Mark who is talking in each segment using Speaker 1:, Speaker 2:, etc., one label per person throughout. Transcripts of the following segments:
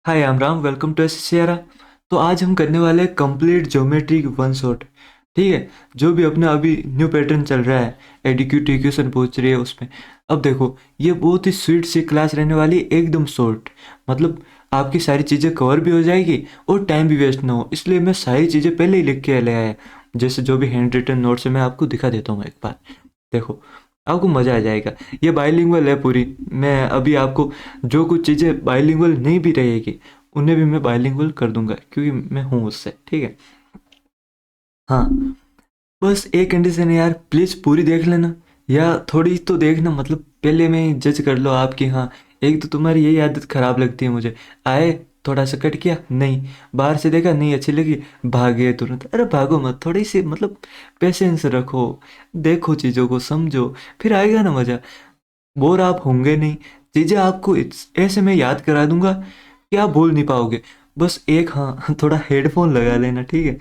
Speaker 1: Hi I am Ram, welcome to SSCR. तो आज हम करने वाले हैं कंप्लीट ज्योमेट्री वन शॉट। ठीक है। जो भी अपना अभी न्यू पैटर्न चल रहा है, एडीक्यू क्वेश्चन पूछ रही है उसमें। अब देखो, ये बहुत ही स्वीट सी क्लास रहने वाली है, एकदम शॉर्ट। मतलब आपकी सारी चीज़ें कवर भी हो जाएगी और टाइम भी वेस्ट ना हो, इसलिए मैं सारी चीज़ें पहले ही लिख के ले आया। जैसे जो भी हैंड रिटन नोट्स है मैं आपको दिखा देता हूँ एक बार। देखो, आपको मज़ा आ जाएगा। ये बाइलिंगुअल है पूरी। मैं अभी आपको जो कुछ चीज़ें बाइलिंगुअल नहीं भी रहेगी उन्हें भी मैं बाइलिंगुअल कर दूंगा, क्योंकि मैं हूँ उससे। ठीक है। हाँ, बस एक कंडीशन है यार, प्लीज़ पूरी देख लेना, या थोड़ी तो देखना। मतलब पहले में जज कर लो आपकी। हाँ, एक तो तुम्हारी यही आदत खराब लगती है मुझे। आए, थोड़ा सा कट किया नहीं, बाहर से देखा नहीं अच्छी लगी, भागे तुरंत। अरे भागो मत, थोड़ी सी मतलब पेशेंस रखो, देखो चीज़ों को समझो, फिर आएगा ना मज़ा। बोर आप होंगे नहीं। चीज़ें आपको ऐसे मैं याद करा दूंगा कि आप भूल नहीं पाओगे। बस एक, हाँ, थोड़ा हेडफोन लगा लेना, ठीक है।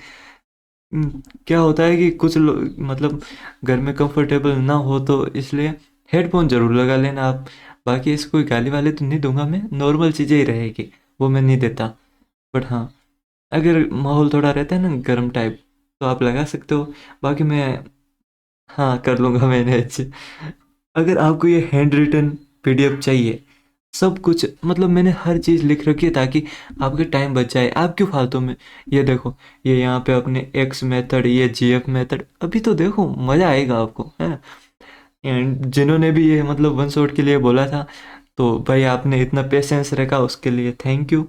Speaker 1: क्या होता है कि कुछ लोग मतलब घर में कंफर्टेबल ना हो, तो इसलिए हेडफोन ज़रूर लगा लेना आप। बाकी इसको कोई गाली वाले तो नहीं दूंगा मैं, नॉर्मल चीज़ें ही रहेगी, वो मैं नहीं देता। बट हाँ, अगर माहौल थोड़ा रहता है ना गर्म टाइप, तो आप लगा सकते हो। बाकी मैं, हाँ, कर लूँगा मैनेज। अगर आपको ये हैंड रिटन पीडीएफ चाहिए, सब कुछ मतलब मैंने हर चीज़ लिख रखी है, ताकि आपके टाइम बच जाए। आप क्यों फालतू में, ये देखो, ये यहाँ पे अपने एक्स मेथड, ये जीएफ मेथड, अभी तो देखो मज़ा आएगा आपको, है ना। एंड जिन्होंने भी ये मतलब वन शॉट के लिए बोला था, तो भाई आपने इतना पेशेंस रखा, उसके लिए थैंक यू।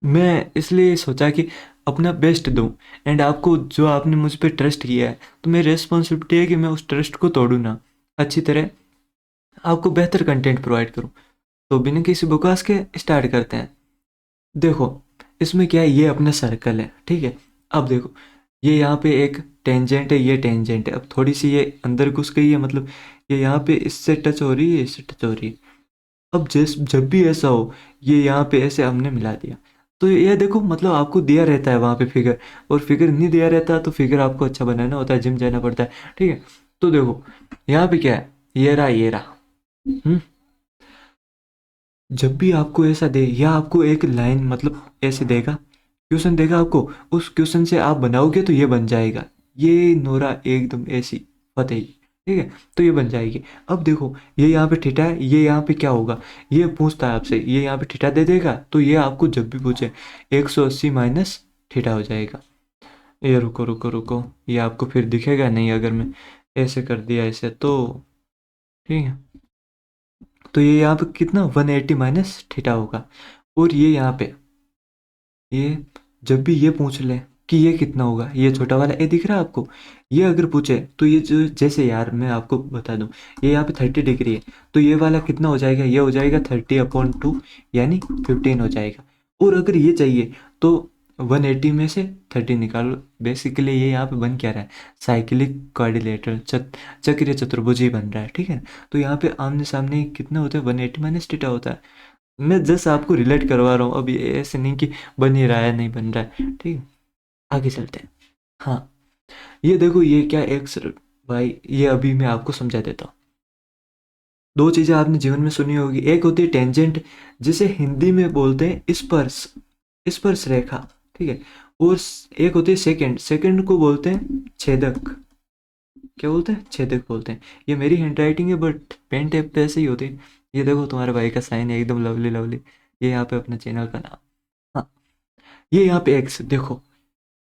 Speaker 1: मैं इसलिए सोचा कि अपना बेस्ट दूं। एंड आपको, जो आपने मुझ पर ट्रस्ट किया है, तो मेरी रिस्पॉन्सिबिलिटी है कि मैं उस ट्रस्ट को तोड़ूं ना, अच्छी तरह आपको बेहतर कंटेंट प्रोवाइड करूं। तो बिना किसी बकवास के स्टार्ट करते हैं। देखो, इसमें क्या है, ये अपना सर्कल है, ठीक है। अब देखो, ये यहाँ पे एक टेंजेंट है, ये टेंजेंट है। अब थोड़ी सी ये अंदर घुस गई है, मतलब ये यहाँ पे इससे टच हो रही है, इससे टच हो रही है। अब जब भी ऐसा हो, ये यहाँ पे ऐसे हमने मिला दिया, तो ये देखो, मतलब आपको दिया रहता है वहाँ पे फिगर, और फिगर नहीं दिया रहता तो फिगर आपको अच्छा बनाना होता है, जिम जाना पड़ता है, ठीक है। तो देखो, यहाँ पे क्या है, ये रहा, ये रहा। जब भी आपको ऐसा दे, या आपको एक लाइन मतलब ऐसे देगा, क्वेश्चन देगा आपको, उस क्वेश्चन से आप बनाओगे तो ये बन जाएगा। ये नोरा एकदम ऐसी फतेही, ठीक है। तो ये बन जाएगी। अब देखो, ये यहाँ पे थीटा है, ये यहाँ पे क्या होगा, ये पूछता है आपसे, ये यहाँ पे थीटा दे देगा, तो ये आपको जब भी पूछे 180 माइनस थीटा हो जाएगा। ये रुको रुको रुको, ये आपको फिर दिखेगा नहीं अगर मैं ऐसे कर दिया ऐसे तो, ठीक है। तो ये यहाँ पे कितना, 180 माइनस थीटा होगा। और ये यहाँ पे, ये जब भी ये पूछ ले कि ये कितना होगा, ये छोटा वाला ए दिख रहा है आपको, ये अगर पूछे तो ये जो, जैसे यार मैं आपको बता दूं, ये यहाँ पे 30 डिग्री है, तो ये वाला कितना हो जाएगा, ये हो जाएगा 30/2, यानी 15 हो जाएगा। और अगर ये चाहिए तो 180 में से 30 निकालो। बेसिकली ये यहाँ पे बन क्या रहा है, साइक्लिक क्वाड्रिलेटरल चक्रीय चतुर्भुज ही बन रहा है, ठीक है। तो यहाँ पे आमने सामने कितना होता है, 180 माइनस थीटा होता है। मैं जस्ट आपको रिलेट करवा रहा हूँ, अभी ऐसे नहीं कि बन ही रहा है, नहीं बन रहा है, ठीक है। आगे चलते हैं। हाँ, ये देखो, ये क्या एक्स, भाई ये अभी मैं आपको समझा देता हूँ। दो चीज़ें आपने जीवन में सुनी होगी, एक होती है टेंजेंट, जिसे हिंदी में बोलते हैं स्पर्श, स्पर्श रेखा, ठीक है। और एक होती है सेकंड, सेकंड को बोलते हैं छेदक। क्या बोलते हैं, छेदक बोलते हैं। ये मेरी हैंड राइटिंग है, बट पेन टेप पे ऐसे ही होती है। ये देखो, तुम्हारे भाई का साइन है, एकदम लवली लवली। ये यहाँ पे अपना चैनल का नाम। हाँ, ये यहाँ पे एक्स देखो,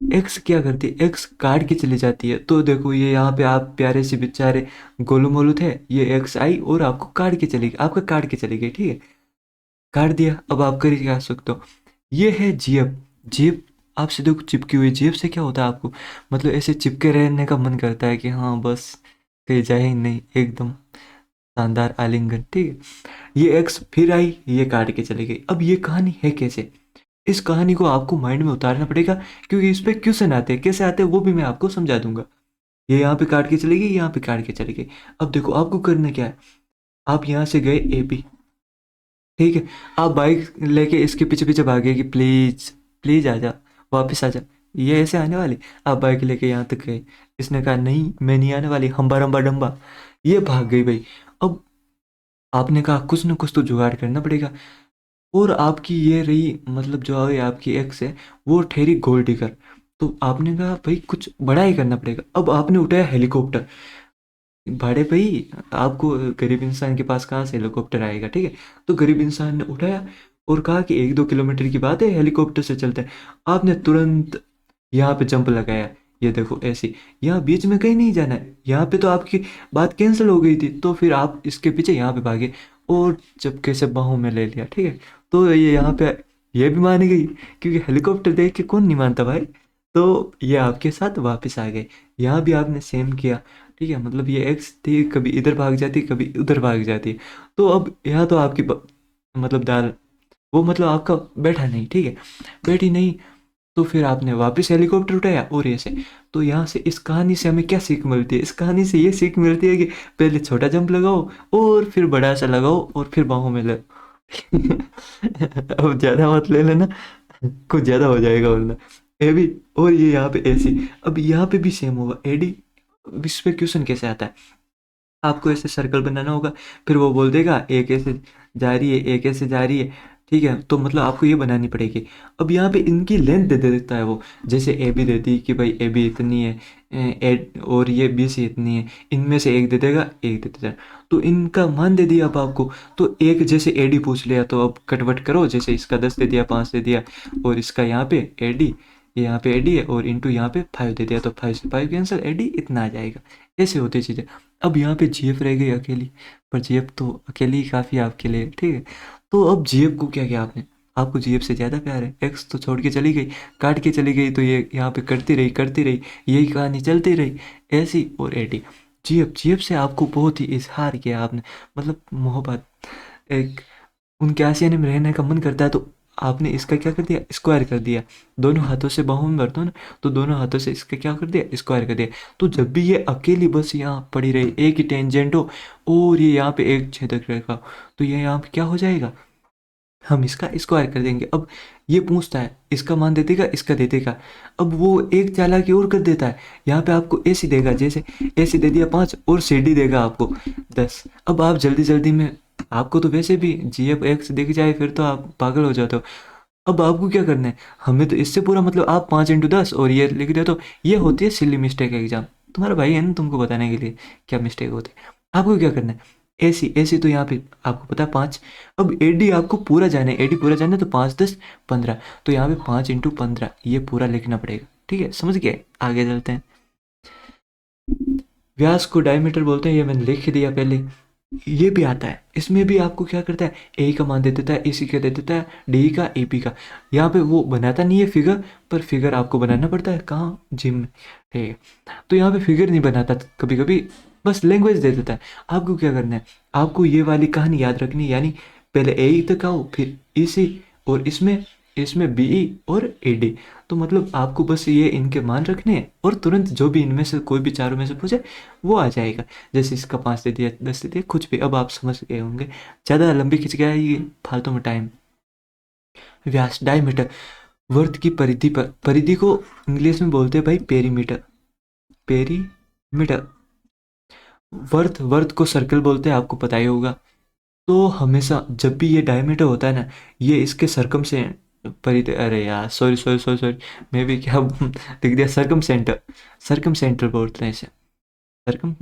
Speaker 1: एक्स क्या करती है, एक्स काट के चली जाती है। तो देखो, ये यहाँ पे आप प्यारे से बेचारे गोलू मोलू थे, ये एक्स आई और आपको काट के चली गई, आपका काट के चली गई, ठीक है। काट दिया, अब आप कर क्या सकते हो। ये है जीएफ। जीएफ आपसे देखो चिपकी हुई, जीएफ से क्या होता है आपको, मतलब ऐसे चिपके रहने का मन करता है कि हाँ बस कहीं जाए ही नहीं, एकदम शानदार आलिंगन, ठीक है। ये एक्स फिर आई, ये काट के चली गई। अब ये कहानी है कैसे, इस कहानी को आपको माइंड में उतारना पड़ेगा, क्योंकि इस पे क्वेश्चन आते हैं, कैसे आते हैं वो भी मैं आपको समझा दूंगा। ये यहाँ पे काट के चली गई, यहाँ पे काट के चली गई। अब देखो, आपको करना क्या है, आप यहाँ से गए एपी, ठीक है। आप बाइक लेके इसके पीछे पीछे भागे कि प्लीज, प्लीज आ जा, वापस आ जा, ये ऐसे आने वाली। आप बाइक लेके यहाँ तक गए, इसने कहा नहीं मैं नहीं आने वाली, हम्बा रम्बा डम्बा, ये भाग गई भाई। अब आपने कहा कुछ ना कुछ तो जुगाड़ करना पड़ेगा। और आपकी ये रही मतलब जो है आपकी एक्स है वो ठहरी गोल्ड डिगर। तो आपने कहा भाई कुछ बड़ा ही करना पड़ेगा। अब आपने उठाया हेलीकॉप्टर। भाड़े पे ही आपको गरीब इंसान के पास कहाँ से हेलीकॉप्टर आएगा, ठीक है। तो गरीब इंसान ने उठाया और कहा कि 1-2 किलोमीटर की बात है, हेलीकॉप्टर से चलते हैं। आपने तुरंत यहाँ पे जंप लगाया। ये देखो ऐसी, यहाँ बीच में कहीं नहीं जाना है, यहाँ पे तो आपकी बात कैंसिल हो गई थी, तो फिर आप इसके पीछे यहाँ पे भागे और चुपके से बाहों में ले लिया, ठीक है। तो ये यहाँ पे ये भी मान गई, क्योंकि हेलीकॉप्टर देख के कौन नहीं मानता भाई। तो ये आपके साथ वापस आ गए। यहाँ भी आपने सेम किया, ठीक है। मतलब ये एक्स थी, कभी इधर भाग जाती कभी उधर भाग जाती। तो अब यहाँ तो आपकी मतलब दाल वो मतलब आपका बैठा नहीं, ठीक है, बैठी नहीं। तो फिर आपने वापस हेलीकॉप्टर उठाया और ऐसे। तो यहाँ से इस कहानी से हमें क्या सीख मिलती है? इस कहानी से ये सीख मिलती है कि पहले छोटा जंप लगाओ और फिर बड़ा सा लगाओ और फिर बाहों में ले। अब ज़्यादा मत ले लेना, कुछ ज़्यादा हो जाएगा वरना। ये भी, और ये यहाँ पे ऐसी। अब यहाँ पे भी सेम होगा एडी। इस पे क्वेश्चन कैसे आता है? आपको ऐसे सर्कल बनाना होगा, फिर वो बोल देगा एक ऐसे जा रही है एक ऐसे जा रही है, ठीक है। तो मतलब आपको ये बनानी पड़ेगी। अब यहाँ पे इनकी लेंथ दे देता है वो, जैसे ए बी दे दी कि भाई ए बी इतनी है, और ये बी सी इतनी है, इनमें से एक दे देगा एक दे देगा। तो इनका मान दे दिया अब आपको। तो एक जैसे ए डी पूछ लिया, तो अब कटवट करो, जैसे इसका 10 दे दिया 5 दे दिया, और इसका यहाँ पे ए डी, यहाँ पे ए डी है और इंटू यहाँ पे 5 दे दिया, तो 5 से 5 कैंसिल, ए डी इतना आ जाएगा। ऐसे होती चीज़ें। अब यहाँ पे जीएफ रह गई अकेली, पर जीएफ तो अकेली ही काफ़ी है आपके लिए, ठीक है। तो अब जीएफ को क्या किया आपने? आपको जीएफ से ज़्यादा प्यार है, एक्स तो छोड़ के चली गई, काट के चली गई, तो ये यहाँ पे करती रही, यही कहानी चलती रही ऐसी। और एडी, जीएफ जीएफ से आपको बहुत ही इजहार किया आपने, मतलब मोहब्बत, एक उनके आशियाने में रहने का मन करता है। तो आपने इसका क्या कर दिया? स्क्वायर कर दिया। दोनों हाथों से बाहों में भरते हो ना, तो दोनों हाथों से इसका क्या कर दिया? स्क्वायर कर दिया। तो जब भी ये अकेली बस यहाँ पड़ी रही, एक ही टेंजेंट हो और ये यहाँ पे एक छेदक रेखा हो, तो ये यहाँ पे क्या हो जाएगा? हम इसका स्क्वायर कर देंगे। अब ये पूछता है इसका मान दे देगा, इसका दे देगा। अब वो एक चालाकी और कर देता है, यहाँ पे आपको ऐसी देगा, जैसे ऐसी दे दिया 5 और सीडी देगा आपको 10। अब आप जल्दी जल्दी में, आपको तो वैसे भी जी एफ एक्स दिख जाए फिर तो आप पागल हो जाते हो। अब आपको क्या करना है? हमें तो इससे पूरा मतलब आप 5 × 10 और ये लिख दे, तो ये होती है सिली मिस्टेक एग्जाम। तुम्हारा भाई है ना तुमको बताने के लिए क्या मिस्टेक होती है। आपको क्या करना है? ऐसी ऐसी, तो यहाँ पे आपको पता है 5। अब एडी आपको पूरा जाना है, एडी पूरा जाना है, तो 5 × 10 = 15। तो यहाँ पे 5 × 15 ये पूरा लिखना पड़ेगा, ठीक है। समझ गए? आगे चलते हैं। व्यास को डायमीटर बोलते हैं, ये मैंने लिख दिया पहले। ये भी आता है, इसमें भी आपको क्या करता है? ए का मान दे देता है, इसी का दे देता है, डी का, ए पी का। यहाँ पे वो बनाता नहीं है फिगर, पर फिगर आपको बनाना पड़ता है कहाँ? जिम में, ठीक है। तो यहाँ पे फिगर नहीं बनाता कभी कभी, बस लैंग्वेज दे देता है। आपको क्या करना है? आपको ये वाली कहानी याद रखनी है, यानी पहले ए ई तक आओ, फिर ई सी, और इसमें इसमें बी ई और ए डी। तो मतलब आपको बस ये इनके मान रखने हैं और तुरंत जो भी इनमें से कोई भी चारों में से पूछे वो आ जाएगा। जैसे इसका 5 दे दिया, 10 दे दिया, कुछ भी। अब आप समझ गए होंगे, ज़्यादा लंबी खिंच गया ये फालतू में टाइम। व्यास, डायमीटर, वर्त की परिधि पर, परिधि को इंग्लिश में बोलते हैं भाई पेरीमीटर, पेरीमीटर। वर्त, वर्त को सर्कल बोलते हैं, आपको पता ही होगा। तो हमेशा जब भी ये डायमीटर होता है ना, ये इसके सरकम से परिधि, अरे यार सॉरी सॉरी सॉरी सॉरी, मैं भी क्या लिख दिया, सरकम सेंटर, सरकम सेंटर बोलते हैं इसे, सरकम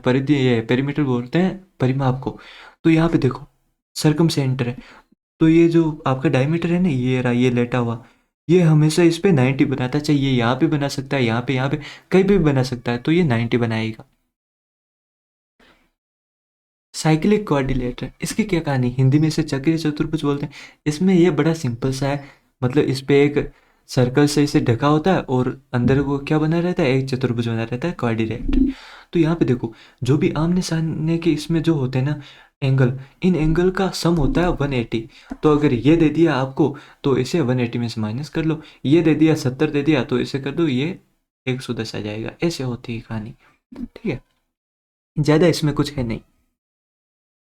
Speaker 1: परिधि, ये पेरीमीटर बोलते हैं परिमाप को। तो यहाँ पे देखो सरकम सेंटर है, तो ये जो आपका डायमीटर है ना, ये रहा, ये लेटा हुआ, ये हमेशा इस पे 90 बनाता है। चाहे ये यहाँ पे बना सकता है, यहाँ पे कहीं पे भी बना सकता है, तो ये 90 बनाएगा। साइक्लिक कोऑर्डिनेटर, इसकी क्या कहानी? हिंदी में इसे चक्रीय चतुर्भुज बोलते हैं। इसमें ये बड़ा सिंपल सा है, मतलब इस पे एक सर्कल से इसे ढका होता है और अंदर वो क्या बना रहता है? एक चतुर्भुज बना रहता है, कोऑर्डिनेटर। तो यहाँ पे देखो, जो भी आमने सामने के इसमें जो होते हैं ना एंगल, इन एंगल का सम होता है 180। तो अगर ये दे दिया आपको, तो इसे 180 में से माइनस कर लो। ये दे दिया 70 दे दिया, तो इसे कर दो, ये 110 आ जाएगा। ऐसे होती है कहानी, ठीक है। ज़्यादा इसमें कुछ है नहीं।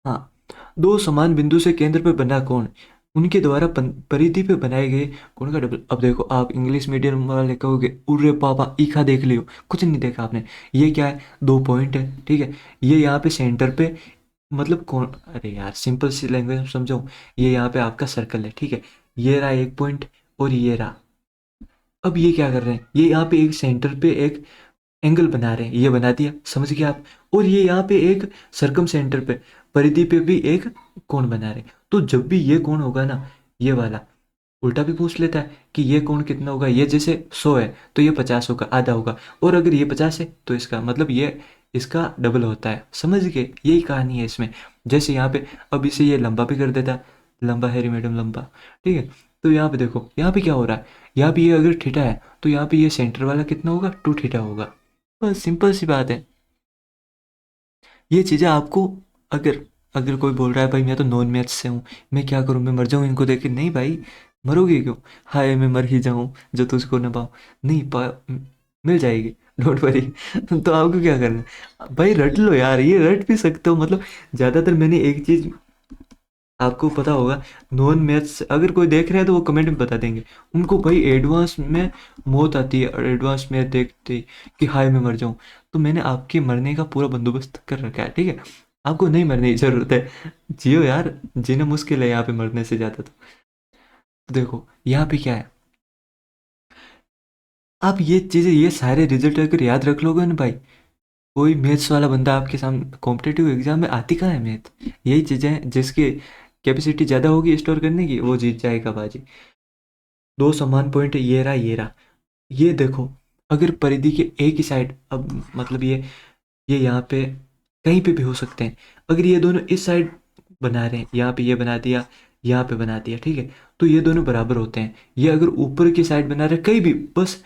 Speaker 1: हाँ, दो समान बिंदु से केंद्र पर बना कोण, उनके द्वारा परिधि पे बनाए गए कोण का डबल। अब देखो, आप इंग्लिश मीडियम वाले कहोगे उर्रे पापा ईखा देख लियो, कुछ नहीं देखा आपने। ये क्या है? 2 पॉइंट है, ठीक है। ये यहाँ पे सेंटर पे मतलब कौन, अरे यार सिंपल सी लैंग्वेज में समझाऊं, ये यहाँ पे आपका सर्कल है, ठीक है, ये रहा एक पॉइंट और ये रहा। अब ये क्या कर रहे हैं, ये यहाँ पे एक सेंटर पे एक एंगल बना रहे हैं, ये बना दिया, समझ गए आप। और ये यहाँ पे एक सरकम सेंटर पे, परिधि पे भी एक कोण बना रहे हैं। तो जब भी ये कोण होगा ना, ये वाला उल्टा भी पूछ लेता है कि ये कोण कितना होगा, ये जैसे 100 है तो ये 50 होगा, आधा होगा, और अगर ये 50 है तो इसका मतलब ये इसका डबल होता है, समझ गए, यही कहानी है इसमें। जैसे यहाँ पे अब इसे ये लंबा भी कर देता है, लंबा है मैडम लंबा, ठीक है। तो यहाँ पे देखो, यहाँ पे क्या हो रहा है, यहाँ पे ये अगर थीटा है तो यहाँ पे ये सेंटर वाला कितना होगा, 2 थीटा होगा। बस सिंपल सी बात है। ये चीज़ें आपको, अगर अगर कोई बोल रहा है भाई मैं तो नॉन मैथ्स से हूँ, मैं क्या करूँ, मैं मर जाऊँ इनको देख के, नहीं भाई, मरोगे क्यों, हाय मैं मर ही जाऊँ जो तुझको ना पाऊँ, नहीं पा, मिल जाएगी, डोंट वरी। तो आपको क्या करना है भाई, रट लो यार, ये रट भी सकते हो, मतलब ज़्यादातर मैंने एक चीज़ आपको पता होगा, नॉन मैथ्स अगर कोई देख रहे हैं तो वो कमेंट में बता देंगे, उनको भाई एडवांस में मौत आती है, और एडवांस में देखते ही कि हाय मैं मर जाऊं। तो मैंने आपके मरने का पूरा बंदोबस्त कर रखा है, ठीक है, आपको नहीं मरने की जरूरत है, जियो यार, जीना मुश्किल है यहाँ पे मरने से ज़्यादा। तो देखो यहाँ पे क्या है, आप ये चीज़ें, ये सारे रिजल्ट अगर याद रख लोगे ना भाई, कोई मैथ्स वाला बंदा आपके सामने कॉम्पिटेटिव एग्जाम में आती कहाँ है मैथ, यही चीज़ें हैं जिसकी कैपेसिटी ज़्यादा होगी स्टोर करने की, वो जीत जाएगा बाजी। दो समान पॉइंट, ये रहा ये रहा, ये देखो, अगर परिधि के एक ही साइड, अब मतलब ये यहाँ पे कहीं पे भी हो सकते हैं, अगर ये दोनों इस साइड बना रहे हैं, यहाँ पे ये बना दिया, यहाँ पे बना दिया, ठीक है, तो ये दोनों बराबर होते हैं। ये अगर ऊपर की साइड बना रहे हैं कहीं भी, बस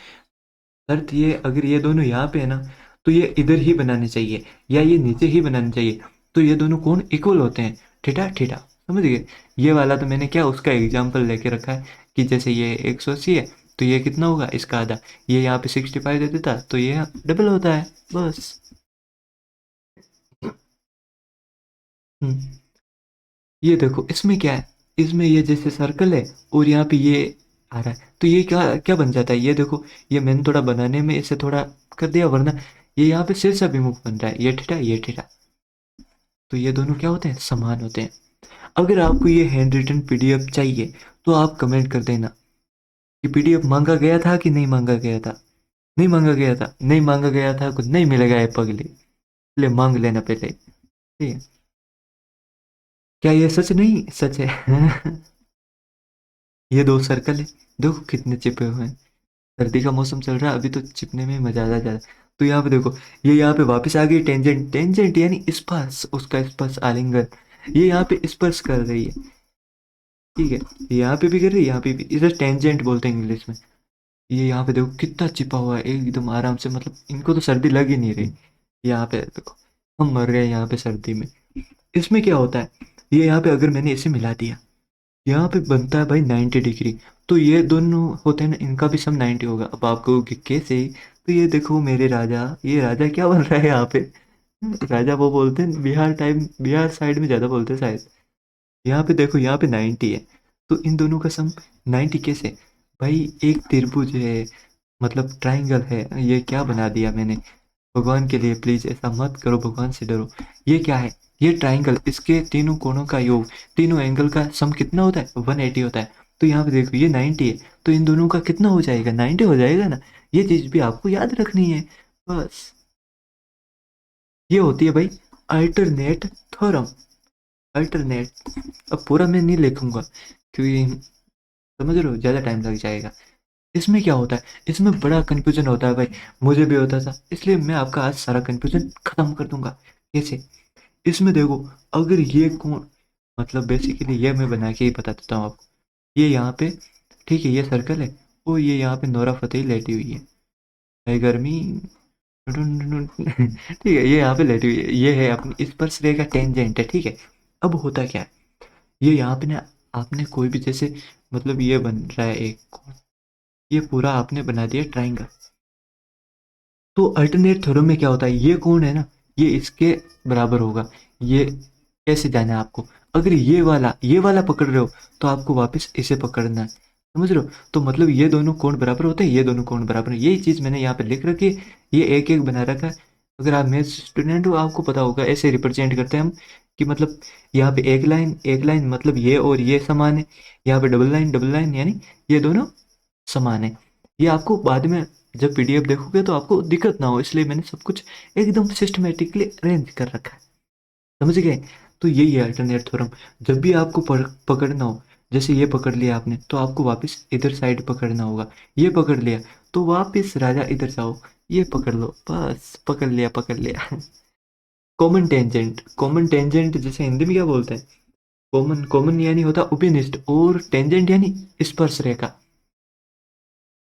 Speaker 1: शर्त ये, अगर ये दोनों यहाँ पे है ना, तो ये इधर ही बनाने चाहिए, या ये नीचे ही बनाने चाहिए, तो ये दोनों कोण इक्वल होते हैं, थीटा थीटा, समझ गए। ये वाला तो मैंने क्या उसका एग्जाम्पल लेके रखा है, कि जैसे ये 180 है तो ये कितना होगा, इसका आधा, ये यहाँ पे 65 दे देता तो ये डबल होता है, बस। हम्म, ये देखो इसमें क्या है, इसमें ये जैसे सर्कल है और यहाँ पे ये आ रहा है, तो ये क्या क्या बन जाता है, ये देखो, ये मैंने थोड़ा बनाने में इसे थोड़ा कर दिया, वरना ये यहाँ पे शीर्ष अभिमुख बन रहा है, ये थीटा ये थीटा, तो ये दोनों क्या होते हैं, समान होते हैं। अगर आपको ये हैंड रिटन पीडीएफ चाहिए तो आप कमेंट कर देना कि पीडीएफ मांगा गया था कि नहीं मांगा गया था, नहीं मांगा गया था, नहीं मांगा गया था, कुछ नहीं मिलेगा ये पगले, पहले मांग लेना पहले, ठीक है। क्या ये सच नहीं सच है। ये दो सर्कल है, देखो कितने चिपे हुए हैं, सर्दी का मौसम चल रहा है अभी तो चिपने में मजा आ जाता है। तो यहाँ पे देखो, ये यहाँ पे वापस आ गई टेंजेंट, टेंजेंट यानी स्पर्श, उसका स्पर्श आलिंगन, ये यहाँ पे स्पर्श कर रही है, ठीक है, यहाँ पे भी कर रही है, यहाँ पे भी, इधर टेंजेंट बोलते हैं इंग्लिश में। ये यहाँ पे देखो कितना चिपा हुआ है एकदम आराम से, मतलब इनको तो सर्दी लग ही नहीं रही। यहाँ पे देखो, हम मर गए यहाँ पे सर्दी में। इसमें क्या होता है, ये यहाँ पे अगर मैंने इसे मिला दिया, यहाँ पे बनता है भाई 90 डिग्री, तो ये दोनों होते हैं ना, इनका भी सम 90 होगा। अब आपको कहोगे, कैसे, तो ये देखो मेरे राजा, ये राजा क्या बन रहा है यहाँ पे, राजा वो बोलते हैं बिहार टाइम, बिहार साइड में ज़्यादा बोलते हैं शायद। यहाँ पे देखो, यहाँ पे 90 है, तो इन दोनों का सम 90 कैसे, भाई एक त्रिभुज है, मतलब ट्राइंगल है, ये क्या बना दिया मैंने, भगवान के लिए प्लीज ऐसा मत करो, भगवान से डरो। ये क्या है, ये ट्राइंगल, इसके तीनों कोणों का योग, तीनों एंगल का सम कितना होता है, 180 होता है। तो यहाँ पे देखो ये 90 है, तो इन दोनों का कितना हो जाएगा, 90 हो जाएगा ना। ये चीज भी आपको याद रखनी है, बस। ये होती है भाई अल्टरनेट थ्योरम, अल्टरनेट। अब पूरा मैं नहीं लिखूंगा क्योंकि समझ रहे हो ज़्यादा टाइम लग जाएगा। इसमें क्या होता है, इसमें बड़ा कंफ्यूजन होता है भाई, मुझे भी होता था, इसलिए मैं आपका आज सारा कंफ्यूजन खत्म कर दूंगा। कैसे, इसमें देखो, अगर ये कौन, मतलब बेसिकली ये मैं बना के ही बता देता हूँ आपको। ये यहाँ पे, ठीक है, ये सर्कल है, और ये यहाँ पे नोरा फतेही लेटी हुई है गर्मी, ठीक है, ये यहाँ पे लेटी हुई है, ये है अपनी स्पर्श रेखा टेंजेंट है, ठीक है। अब होता क्या है, ये यहाँ पे ना, आपने कोई भी जैसे, मतलब ये बन रहा है एक, ये पूरा आपने बना दिया ट्राइंगल। तो अल्टरनेट थ्योरम में क्या होता है, ये कौन है ना, ये इसके बराबर होगा। ये कैसे जाना है आपको, अगर ये वाला पकड़ रहे हो तो आपको वापस इसे पकड़ना है, समझ रहे हो। तो मतलब ये दोनों कोण बराबर होते हैं, ये दोनों कोण बराबर है, यही चीज़ मैंने यहाँ पे लिख रखी है, ये एक एक बना रखा है। अगर आप मैथ्स स्टूडेंट हो आपको पता होगा, ऐसे रिप्रेजेंट करते हैं हम कि मतलब यहाँ पे एक लाइन मतलब ये और ये समान है, यहाँ पे डबल लाइन यानी ये दोनों समान है। ये आपको बाद में जब पीडीएफ देखोगे तो आपको दिक्कत ना हो, इसलिए मैंने सब कुछ एकदम सिस्टमेटिकली अरेंज कर रखा है। समझ गए? तो यही है अल्टरनेट थ्योरम। जब भी आपको पकड़ना हो, जैसे ये पकड़ लिया आपने तो आपको वापस इधर साइड पकड़ना होगा। ये पकड़ लिया तो वापस राजा इधर जाओ, ये पकड़ लो, बस पकड़ लिया पकड़ लिया। कॉमन टेंजेंट जैसे हिंदी में क्या बोलते हैं? कॉमन कॉमन यानी होता उपनिष्ठ, और टेंजेंट यानी स्पर्श रेखा।